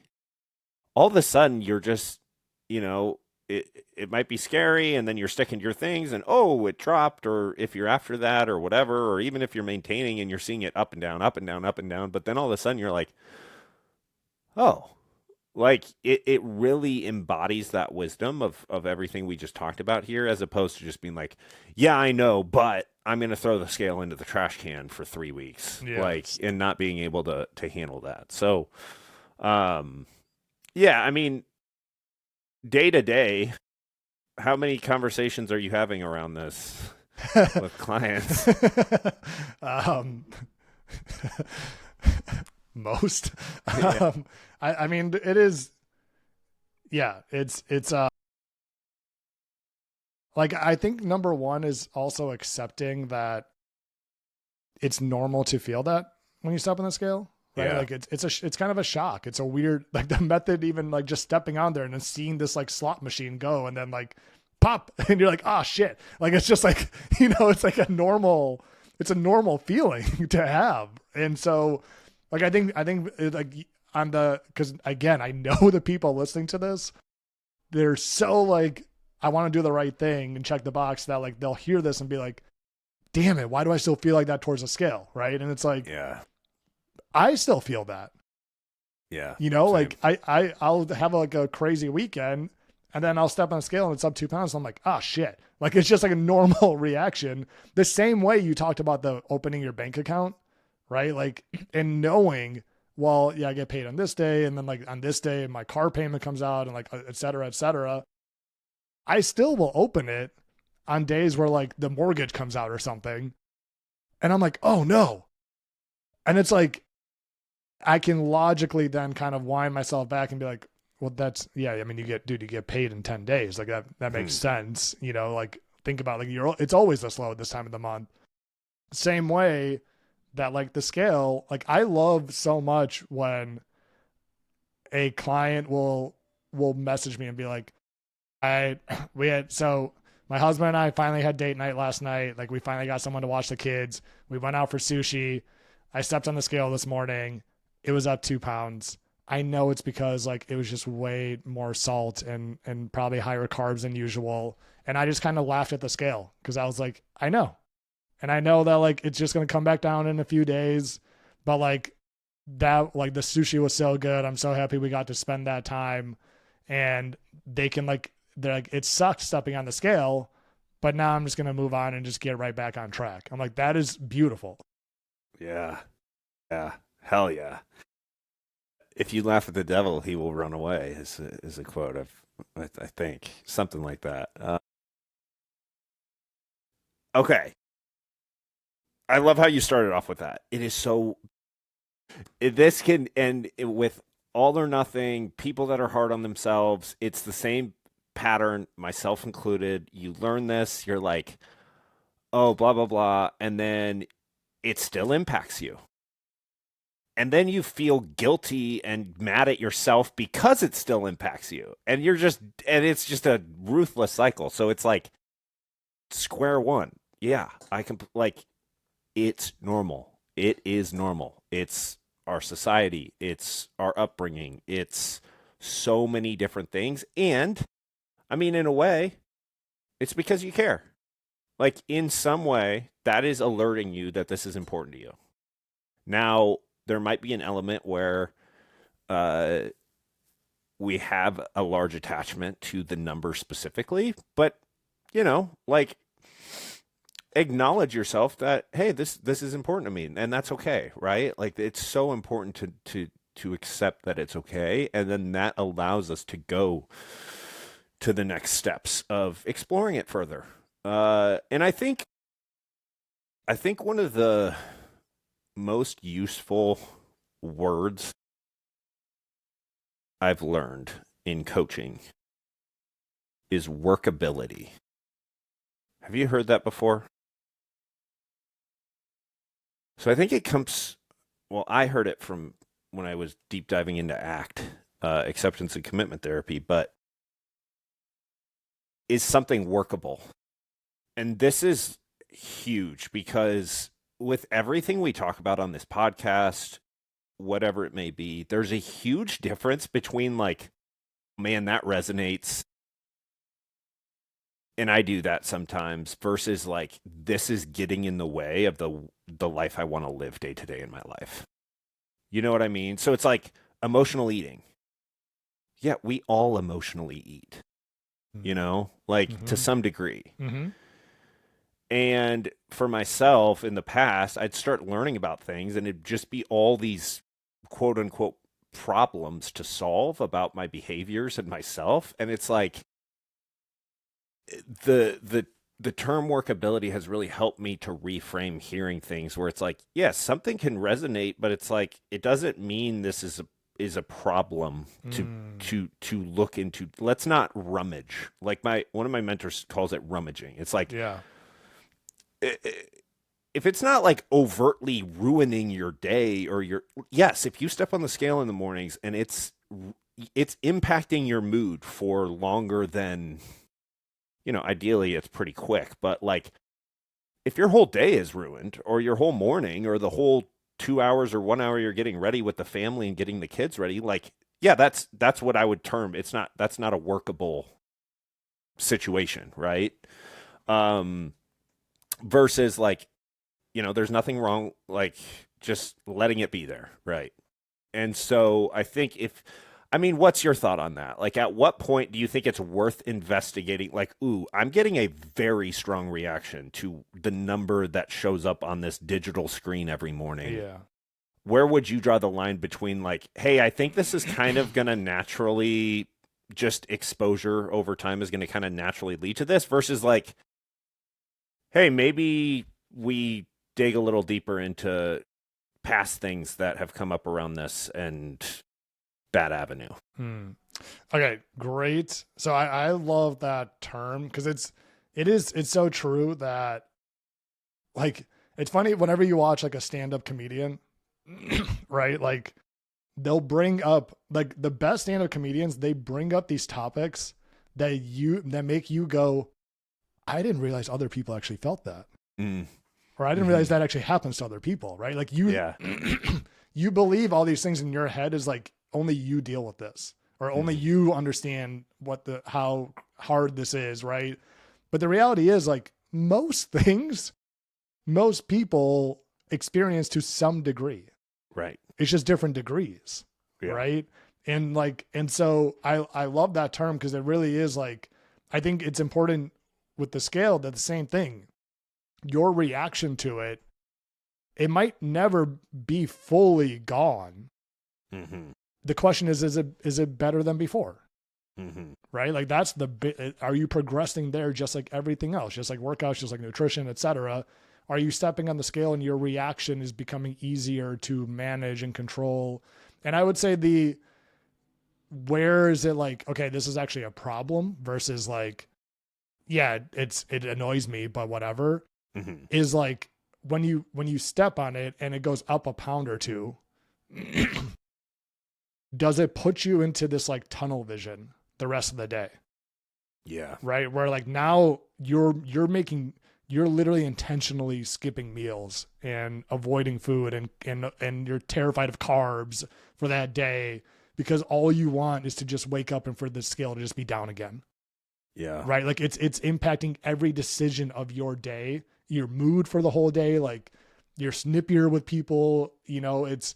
S2: all of a sudden you're just, you know, it might be scary and then you're sticking to your things and oh, it dropped, or if you're after that or whatever, or even if you're maintaining and you're seeing it up and down, up and down, up and down, but then all of a sudden you're like, oh, like it really embodies that wisdom of everything we just talked about here, as opposed to just being like, yeah, I know, but I'm going to throw the scale into the trash can for 3 weeks,
S1: Yeah.
S2: like, and not being able to handle that. So, yeah, I mean, day to day, how many conversations are you having around this with clients?
S1: um, most.
S2: Yeah.
S1: I mean, it is. Yeah, it's like I think number one is also accepting that it's normal to feel that when you step on the scale, right?
S2: Yeah.
S1: Like it's kind of a shock. It's a weird, like the method, even like just stepping on there and then seeing this like slot machine go and then like pop and you're like, oh shit. Like, it's just like, it's like it's a normal feeling to have. And so like, I think like cause again, I know the people listening to this, they're so like, I want to do the right thing and check the box, that like, they'll hear this and be like, damn it, why do I still feel like that towards the scale? Right. And it's like,
S2: Yeah.
S1: I still feel that,
S2: Yeah.
S1: like I'll have like a crazy weekend and then I'll step on a scale and it's up 2 pounds. And I'm like, oh shit. Like, it's just like a normal reaction. The same way you talked about the opening your bank account, right? Like, and knowing, well, yeah, I get paid on this day. And then like on this day, my car payment comes out and like, et cetera, et cetera. I still will open it on days where like the mortgage comes out or something. And I'm like, oh no. And it's like, I can logically then kind of wind myself back and be like, well, that's, yeah, I mean, you get paid in 10 days. Like that makes sense. Like think about like it's always this low at this time of the month. Same way that like the scale, like I love so much when a client will message me and be like, so my husband and I finally had date night last night. Like we finally got someone to watch the kids. We went out for sushi. I stepped on the scale this morning. It was up 2 pounds. I know it's because like it was just way more salt and probably higher carbs than usual. And I just kind of laughed at the scale because I was like, I know. And I know that like it's just going to come back down in a few days. But like that, like the sushi was so good. I'm so happy we got to spend that time. And they're like, it sucked stepping on the scale, but now I'm just going to move on and just get right back on track. I'm like, that is beautiful.
S2: Yeah. Yeah. Hell yeah. If you laugh at the devil, he will run away is a quote I think something like that. Okay. I love how you started off with that. It is so, this can end with all or nothing, people that are hard on themselves. It's the same pattern, myself included. You learn this, you're like, oh, blah, blah, blah. And then it still impacts you. And then you feel guilty and mad at yourself because it still impacts you. And it's just a ruthless cycle. So it's like square one. Yeah, I can, like, it's normal. It is normal. It's our society. It's our upbringing. It's so many different things. And I mean, in a way, it's because you care. Like, in some way, that is alerting you that this is important to you. Now, there might be an element where we have a large attachment to the number specifically, but, like, acknowledge yourself that, hey, this is important to me, and that's okay, right? Like, it's so important to accept that it's okay, and then that allows us to go to the next steps of exploring it further. And I think one of the most useful words I've learned in coaching is workability. Have you heard that before? So I think it comes, well, I heard it from when I was deep diving into ACT, acceptance and commitment therapy, but is something workable? And this is huge because with everything we talk about on this podcast, whatever it may be, there's a huge difference between like, man, that resonates. And I do that sometimes versus like, this is getting in the way of the life I want to live day to day in my life. You know what I mean? So it's like emotional eating. Yeah, we all emotionally eat, you know, like to some degree.
S1: Mm-hmm.
S2: And for myself in the past, I'd start learning about things and it'd just be all these quote unquote problems to solve about my behaviors and myself. And it's like the term workability has really helped me to reframe hearing things where it's like, yes, something can resonate, but it's like, it doesn't mean this is a problem to look into. Let's not rummage. Like one of my mentors calls it rummaging. It's like,
S1: Yeah.
S2: If it's not like overtly ruining your day or yes, if you step on the scale in the mornings and it's impacting your mood for longer than, you know, ideally it's pretty quick, but like if your whole day is ruined or your whole morning or the whole 2 hours or 1 hour you're getting ready with the family and getting the kids ready, like, yeah, that's what I would term. That's not a workable situation. Right. Versus like, you know, there's nothing wrong, like just letting it be there. Right. And so I think what's your thought on that? Like, at what point do you think it's worth investigating? Like, ooh, I'm getting a very strong reaction to the number that shows up on this digital screen every morning.
S1: Yeah.
S2: Where would you draw the line between like, hey, I think this is kind of going to naturally, just exposure over time is going to kind of naturally lead to this versus like, hey, maybe we dig a little deeper into past things that have come up around this and that avenue.
S1: Okay, great. So I love that term because it's so true that like, it's funny whenever you watch like a stand-up comedian, right? Like they'll bring up like the best stand-up comedians, they bring up these topics that make you go, I didn't realize other people actually felt that. Or I didn't realize that actually happens to other people, right? Like you believe all these things in your head is like only you deal with this or only you understand how hard this is, right? But the reality is like most people experience to some degree.
S2: Right.
S1: It's just different degrees. Yeah. Right. And so I love that term because it really is like, I think it's important with the scale that the same thing, your reaction to it, it might never be fully gone. The question is it better than before? Right? Like that's are you progressing there just like everything else, just like workouts, just like nutrition, etc.? Are you stepping on the scale and your reaction is becoming easier to manage and control? And I would say where is it like, okay, this is actually a problem versus like, yeah, it annoys me, but whatever, is like when you step on it and it goes up a pound or two, does it put you into this like tunnel vision the rest of the day?
S2: Yeah.
S1: Right. Where like now you're literally intentionally skipping meals and avoiding food and you're terrified of carbs for that day because all you want is to just wake up and for the scale to just be down again.
S2: Yeah.
S1: Right. Like it's impacting every decision of your day, your mood for the whole day. Like you're snippier with people, you know, it's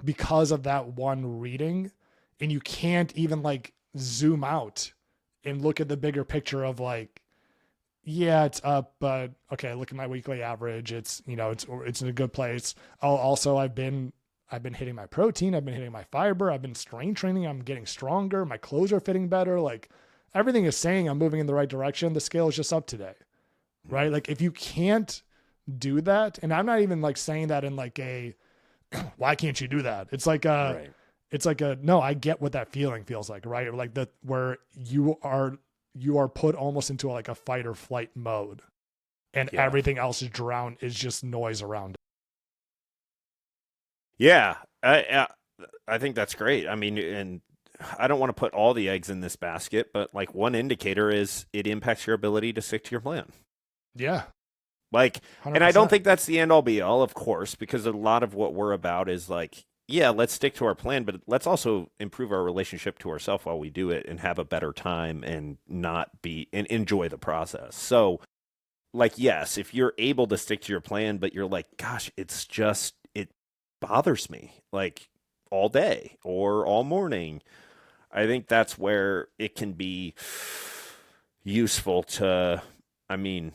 S1: because of that one reading, and you can't even like zoom out and look at the bigger picture of like, yeah, it's up, but okay, look at my weekly average. It's, you know, it's in a good place. Also I've been hitting my protein. I've been hitting my fiber. I've been strength training. I'm getting stronger. My clothes are fitting better. Like everything is saying I'm moving in the right direction. The scale is just up today. Right. Like if you can't do that, and I'm not even like saying that in like why can't you do that? It's like
S2: Right.
S1: It's like no, I get what that feeling feels like, right? Like where you are put almost into like a fight or flight mode and everything else is drowned, is just noise around it.
S2: Yeah, I think that's great. I mean, and I don't want to put all the eggs in this basket, but like one indicator is it impacts your ability to stick to your plan.
S1: Yeah,
S2: Like, and I don't
S1: 100%.
S2: think that's the end all be all, of course, because a lot of what we're about is like, yeah, let's stick to our plan, but let's also improve our relationship to ourselves while we do it and have a better time and not be and enjoy the process. So, like, yes, if you're able to stick to your plan, but you're like, gosh, it bothers me like all day or all morning. I think that's where it can be useful to, I mean,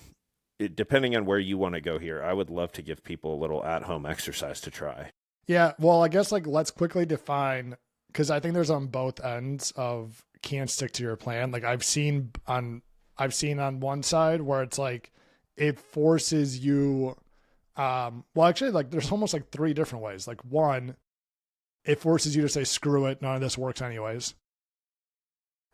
S2: depending on where you want to go here, I would love to give people a little at home exercise to try.
S1: Yeah, well, I guess like let's quickly define, because I think there's on both ends of can't stick to your plan. Like I've seen on one side where it's like it forces you well actually like there's almost like three different ways. Like one, it forces you to say screw it, none of this works anyways.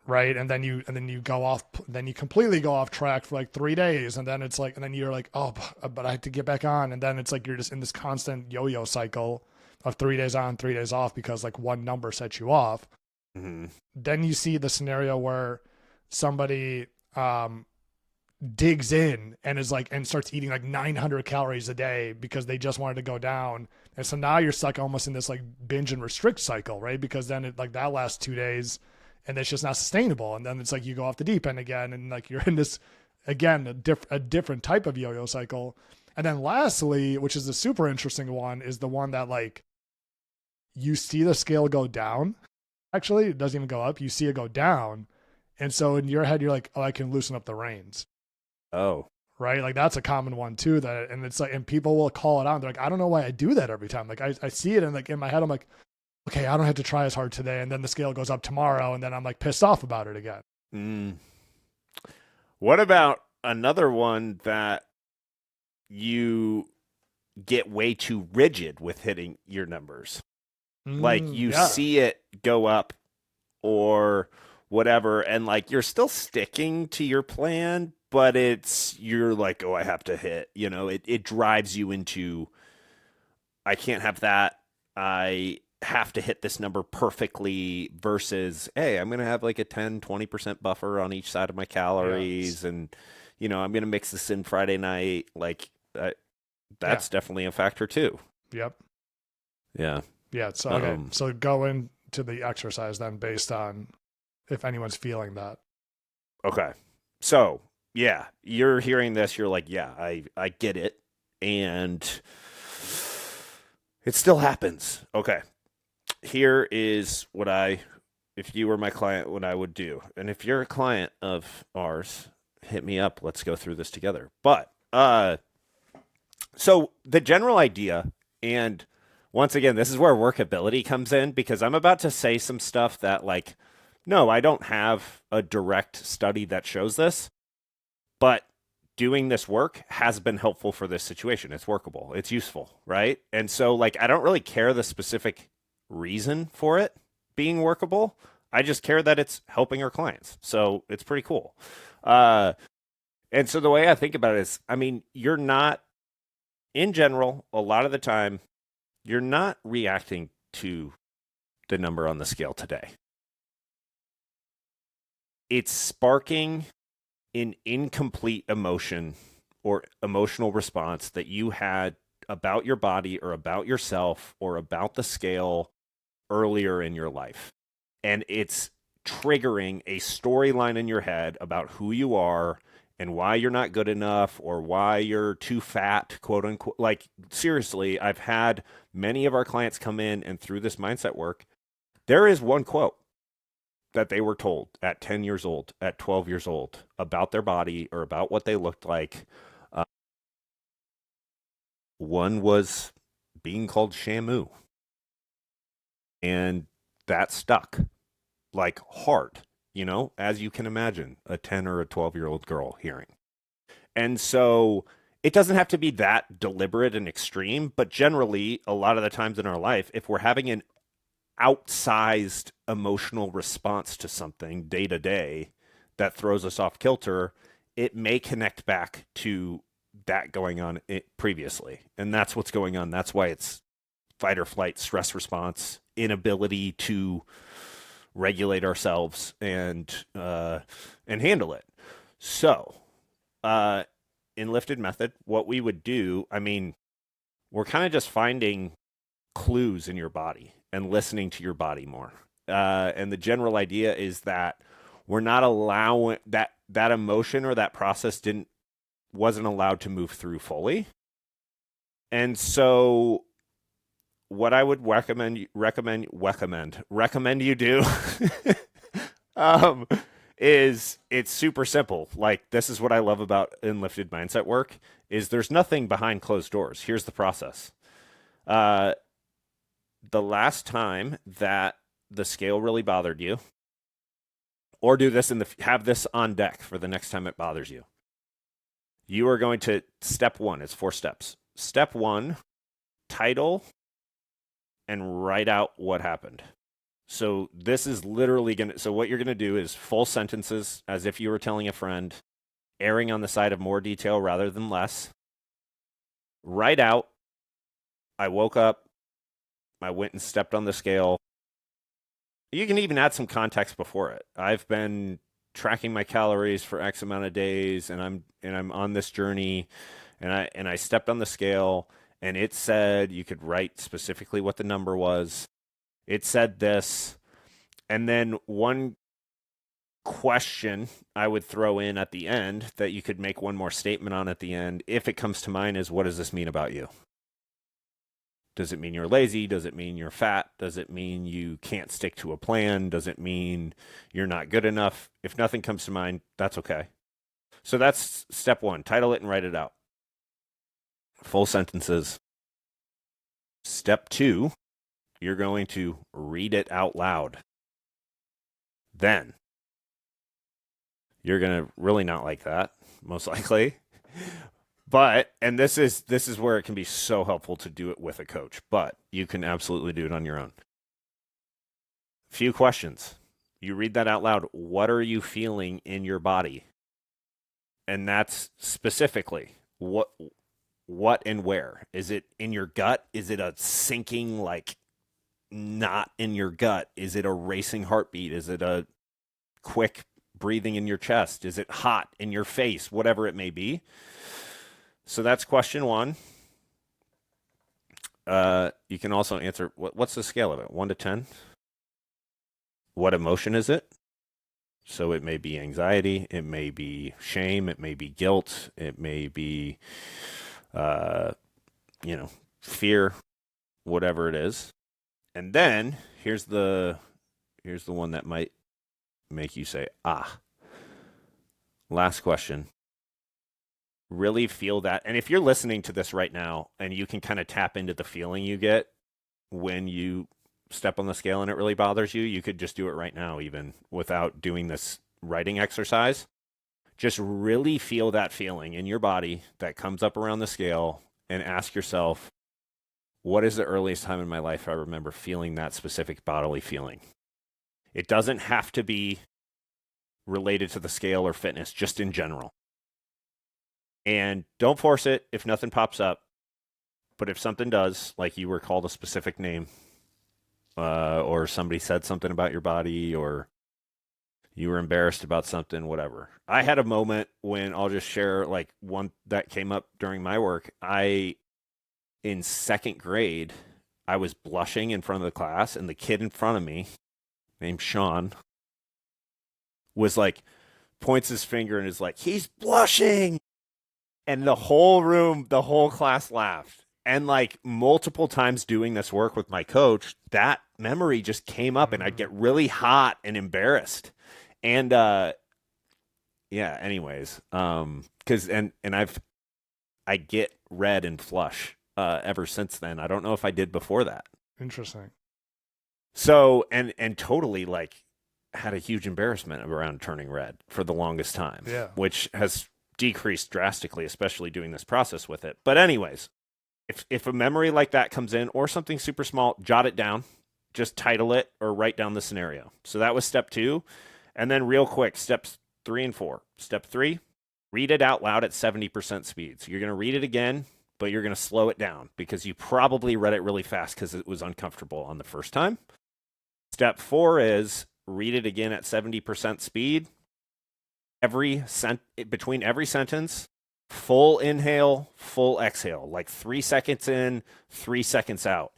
S1: Right. And then you go off, then you completely go off track for like 3 days. And then it's like, and then you're like, oh, but I have to get back on. And then it's like, you're just in this constant yo-yo cycle of 3 days on, 3 days off, because like one number sets you off.
S2: Mm-hmm.
S1: Then you see the scenario where somebody, digs in and is like, and starts eating like 900 calories a day because they just wanted to go down. And so now you're stuck almost in this like binge and restrict cycle, right? Because then it like that lasts 2 days and it's just not sustainable. And then it's like you go off the deep end again, and like you're in this again a different type of yo-yo cycle. And then lastly, which is the super interesting one, is the one that like you see the scale go down. Actually, it doesn't even go up. You see it go down. And so in your head, you're like, oh, I can loosen up the reins.
S2: Oh,
S1: Right. Like that's a common one too. That, and it's like, and people will call it out. They're like, I don't know why I do that every time. Like I see it and like in my head, I'm like, okay, I don't have to try as hard today. And then the scale goes up tomorrow. And then I'm like pissed off about it again.
S2: mm. What about another one that you get way too rigid with hitting your numbers? Like you
S1: Yeah.
S2: see it go up or whatever, and like you're still sticking to your plan, but you're like, oh, I have to hit. It drives you into I can't have that. I have to hit this number perfectly versus, hey, I'm going to have like a 10-20% buffer on each side of my
S1: Yeah.
S2: calories. And, I'm going to mix this in Friday night. Like,
S1: Yeah.
S2: that's definitely a factor too.
S1: Yep.
S2: Yeah.
S1: Yeah. So, okay.
S2: Um,
S1: So go into the exercise then based on if anyone's feeling that.
S2: okay. So, yeah, you're hearing this. You're like, yeah, I get it. And it still happens. Okay. Here is if you were my client, what I would do. And if you're a client of ours, hit me up. Let's go through this together. But, so the general idea, and once again, this is where workability comes in because I'm about to say some stuff that, like, no, I don't have a direct study that shows this, but doing this work has been helpful for this situation. It's workable, it's useful, right? And so, like, I don't really care the specific reason for it being workable. I just care that it's helping our clients. So it's pretty cool. Uh, and so the way I think about it is, I mean, you're not, in general, a lot of the time, you're not reacting to the number on the scale today. It's sparking an incomplete emotion or emotional response that you had about your body or about yourself or about the scale earlier in your life. And it's triggering a storyline in your head about who you are and why you're not good enough or why you're too fat, quote unquote. Like, seriously, I've had many of our clients come in and through this mindset work, there is one quote that they were told at 10 years old, at 12 years old about their body or about what they looked like. Uh, One was being called Shamu, and that stuck like hard, as you can imagine, a 10 or a 12-year-old girl hearing. And so it doesn't have to be that deliberate and extreme, but generally, a lot of the times in our life, if we're having an outsized emotional response to something day to day that throws us off kilter, it may connect back to that going on previously. And that's what's going on. That's why it's fight or flight, stress response, inability to regulate ourselves and handle it. So, Enlifted Method, what we would do, I mean, we're kind of just finding clues in your body and listening to your body more. And the general idea is that we're not allowing that emotion or that process wasn't allowed to move through fully. And so what I would recommend you do is it's super simple. Like, this is what I love about Enlifted mindset work is there's nothing behind closed doors. Here's the process. The last time that the scale really bothered you, or do this have this on deck for the next time it bothers you. You are going to step 1. It's 4 steps. Step 1, title and write out what happened. So this is literally so what you're going to do is full sentences as if you were telling a friend, erring on the side of more detail rather than less. Write out, I woke up, I went and stepped on the scale. You can even add some context before it. I've been tracking my calories for X amount of days, and I'm on this journey, and I stepped on the scale, and it said, you could write specifically what the number was. It said this, and then one question I would throw in at the end that you could make one more statement on at the end, if it comes to mind, is, what does this mean about you? Does it mean you're lazy? Does it mean you're fat? Does it mean you can't stick to a plan? Does it mean you're not good enough? If nothing comes to mind, that's okay. So that's step 1. Title it and write it out. Full sentences. Step 2, you're going to read it out loud. Then you're going to really not like that, most likely. But, and this is where it can be so helpful to do it with a coach, but you can absolutely do it on your own. Few questions. You read that out loud. What are you feeling in your body? And that's specifically what and where. Is it in your gut? Is it a sinking, like, knot in your gut? Is it a racing heartbeat? Is it a quick breathing in your chest? Is it hot in your face? Whatever it may be. So that's question 1. You can also answer, what's the scale of it? 1 to 10? What emotion is it? So it may be anxiety, it may be shame, it may be guilt, it may be, fear, whatever it is. And then here's the one that might make you say, Last question. Really feel that. And if you're listening to this right now and you can kind of tap into the feeling you get when you step on the scale and it really bothers you, you could just do it right now, even without doing this writing exercise. Just really feel that feeling in your body that comes up around the scale and ask yourself, what is the earliest time in my life I remember feeling that specific bodily feeling? It doesn't have to be related to the scale or fitness, just in general. And don't force it if nothing pops up. But if something does, like you were called a specific name, or somebody said something about your body, or you were embarrassed about something, whatever. I had a moment when, I'll just share like one that came up during my work. In 2nd grade, I was blushing in front of the class, and the kid in front of me, named Sean, was like, points his finger and is like, he's blushing. And the whole class laughed. And like multiple times doing this work with my coach, that memory just came up and I'd get really hot and embarrassed. And anyways, cause I get red and flush ever since then. I don't know if I did before that.
S1: Interesting.
S2: So, and totally like had a huge embarrassment around turning red for the longest time.
S1: Yeah.
S2: Which has decreased drastically, especially doing this process with it. But anyways, if a memory like that comes in or something super small, jot it down, just title it or write down the scenario. So that was step 2. And then real quick, steps 3 and 4. Step 3, read it out loud at 70% speed. So you're going to read it again but you're going to slow it down because you probably read it really fast because it was uncomfortable on the first time. Step 4 is read it again at 70% speed. Between every sentence, full inhale, full exhale, like 3 seconds in, 3 seconds out.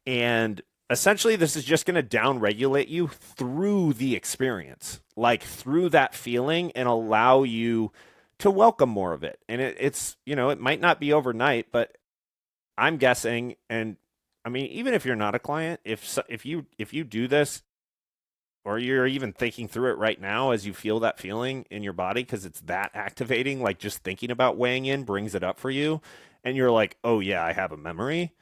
S2: And essentially, this is just going to down regulate you through the experience, like through that feeling, and allow you to welcome more of it. And it's, it might not be overnight, but I'm guessing, and I mean, even if you're not a client, if you do this, or you're even thinking through it right now as you feel that feeling in your body, because it's that activating, like just thinking about weighing in brings it up for you, and you're like, oh yeah, I have a memory.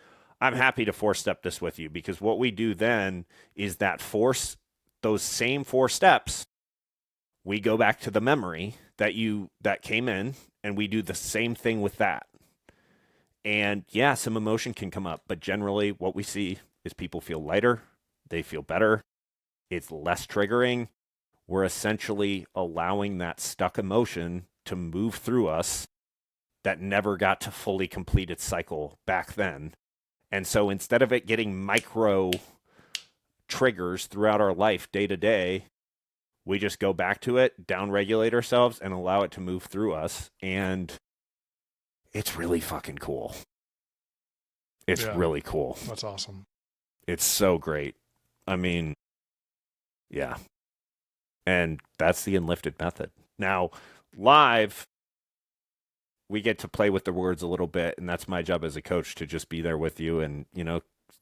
S2: I'm happy to 4-step this with you, because what we do then is those same 4 steps, we go back to the memory that came in, and we do the same thing with that. And yeah, some emotion can come up, but generally what we see is people feel lighter, they feel better, it's less triggering. We're essentially allowing that stuck emotion to move through us that never got to fully complete its cycle back then. And so instead of it getting micro triggers throughout our life day to day, we just go back to it, down-regulate ourselves, and allow it to move through us. And it's really fucking cool. It's really cool.
S1: That's awesome.
S2: It's so great. I mean, yeah. And that's the Enlifted Method. Now, live, we get to play with the words a little bit, and that's my job as a coach, to just be there with you and,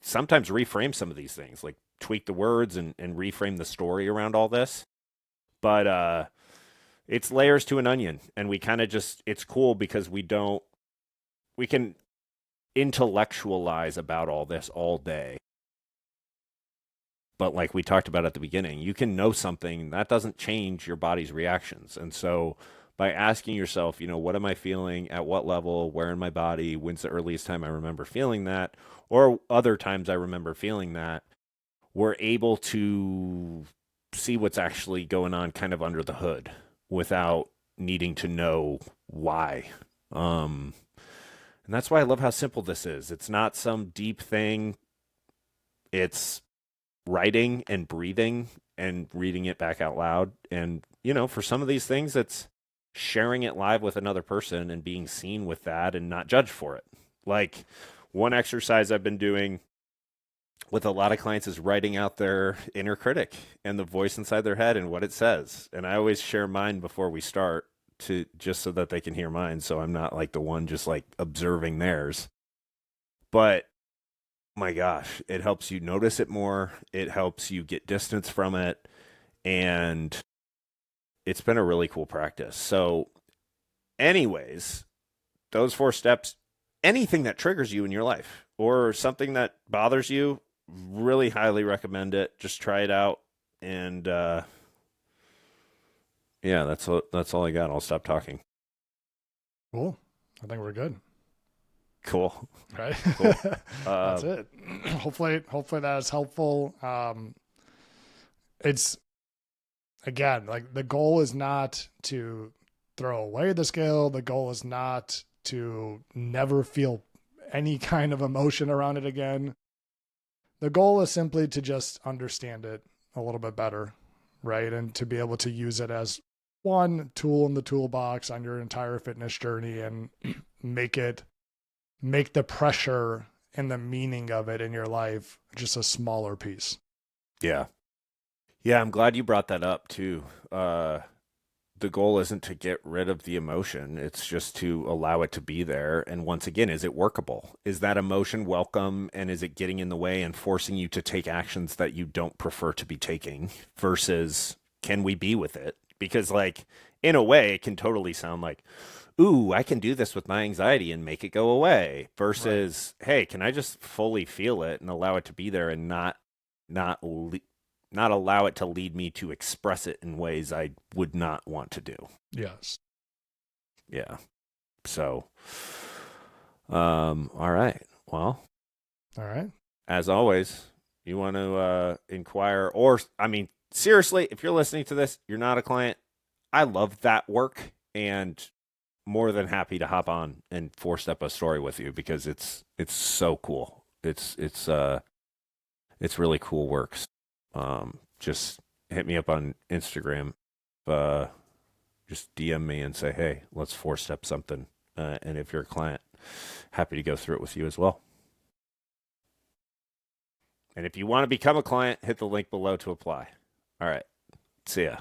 S2: sometimes reframe some of these things, like tweak the words and reframe the story around all this. But it's layers to an onion, and we kind of it's cool because we can intellectualize about all this all day. But like we talked about at the beginning, you can know something that doesn't change your body's reactions. And so by asking yourself, what am I feeling at what level, where in my body, when's the earliest time I remember feeling that, or other times I remember feeling that, we're able to see what's actually going on kind of under the hood without needing to know why. And that's why I love how simple this is. It's not some deep thing. It's writing and breathing and reading it back out loud. And, for some of these things, it's sharing it live with another person and being seen with that and not judged for it. Like one exercise I've been doing with a lot of clients is writing out their inner critic and the voice inside their head and what it says. And I always share mine before we start, just so that they can hear mine. So I'm not like the one just like observing theirs. But my gosh, it helps you notice it more. It helps you get distance from it. And it's been a really cool practice. So anyways, those 4 steps, anything that triggers you in your life or something that bothers you, really highly recommend it. Just try it out. And yeah, that's all I got. I'll stop talking.
S1: Cool. I think we're good.
S2: Cool.
S1: Right.
S2: Cool.
S1: That's it. Hopefully that is helpful. It's, again, like the goal is not to throw away the scale. The goal is not to never feel any kind of emotion around it again. The goal is simply to just understand it a little bit better, right? And to be able to use it as one tool in the toolbox on your entire fitness journey and make the pressure and the meaning of it in your life just a smaller piece.
S2: Yeah. Yeah, I'm glad you brought that up too. The goal isn't to get rid of the emotion. It's just to allow it to be there. And once again, is it workable? Is that emotion welcome? And is it getting in the way and forcing you to take actions that you don't prefer to be taking versus can we be with it? Because like, in a way, it can totally sound like, ooh, I can do this with my anxiety and make it go away versus, right. Hey, can I just fully feel it and allow it to be there and not allow it to lead me to express it in ways I would not want to do.
S1: Yes.
S2: Yeah. So, all right. Well,
S1: all right.
S2: As always, you want to inquire seriously, if you're listening to this, you're not a client. I love that work. And more than happy to hop on and four-step a story with you because it's so cool. It's really cool works. Just hit me up on Instagram. Just DM me and say, hey, let's four-step something. And if you're a client, happy to go through it with you as well. And if you want to become a client, hit the link below to apply. All right. See ya.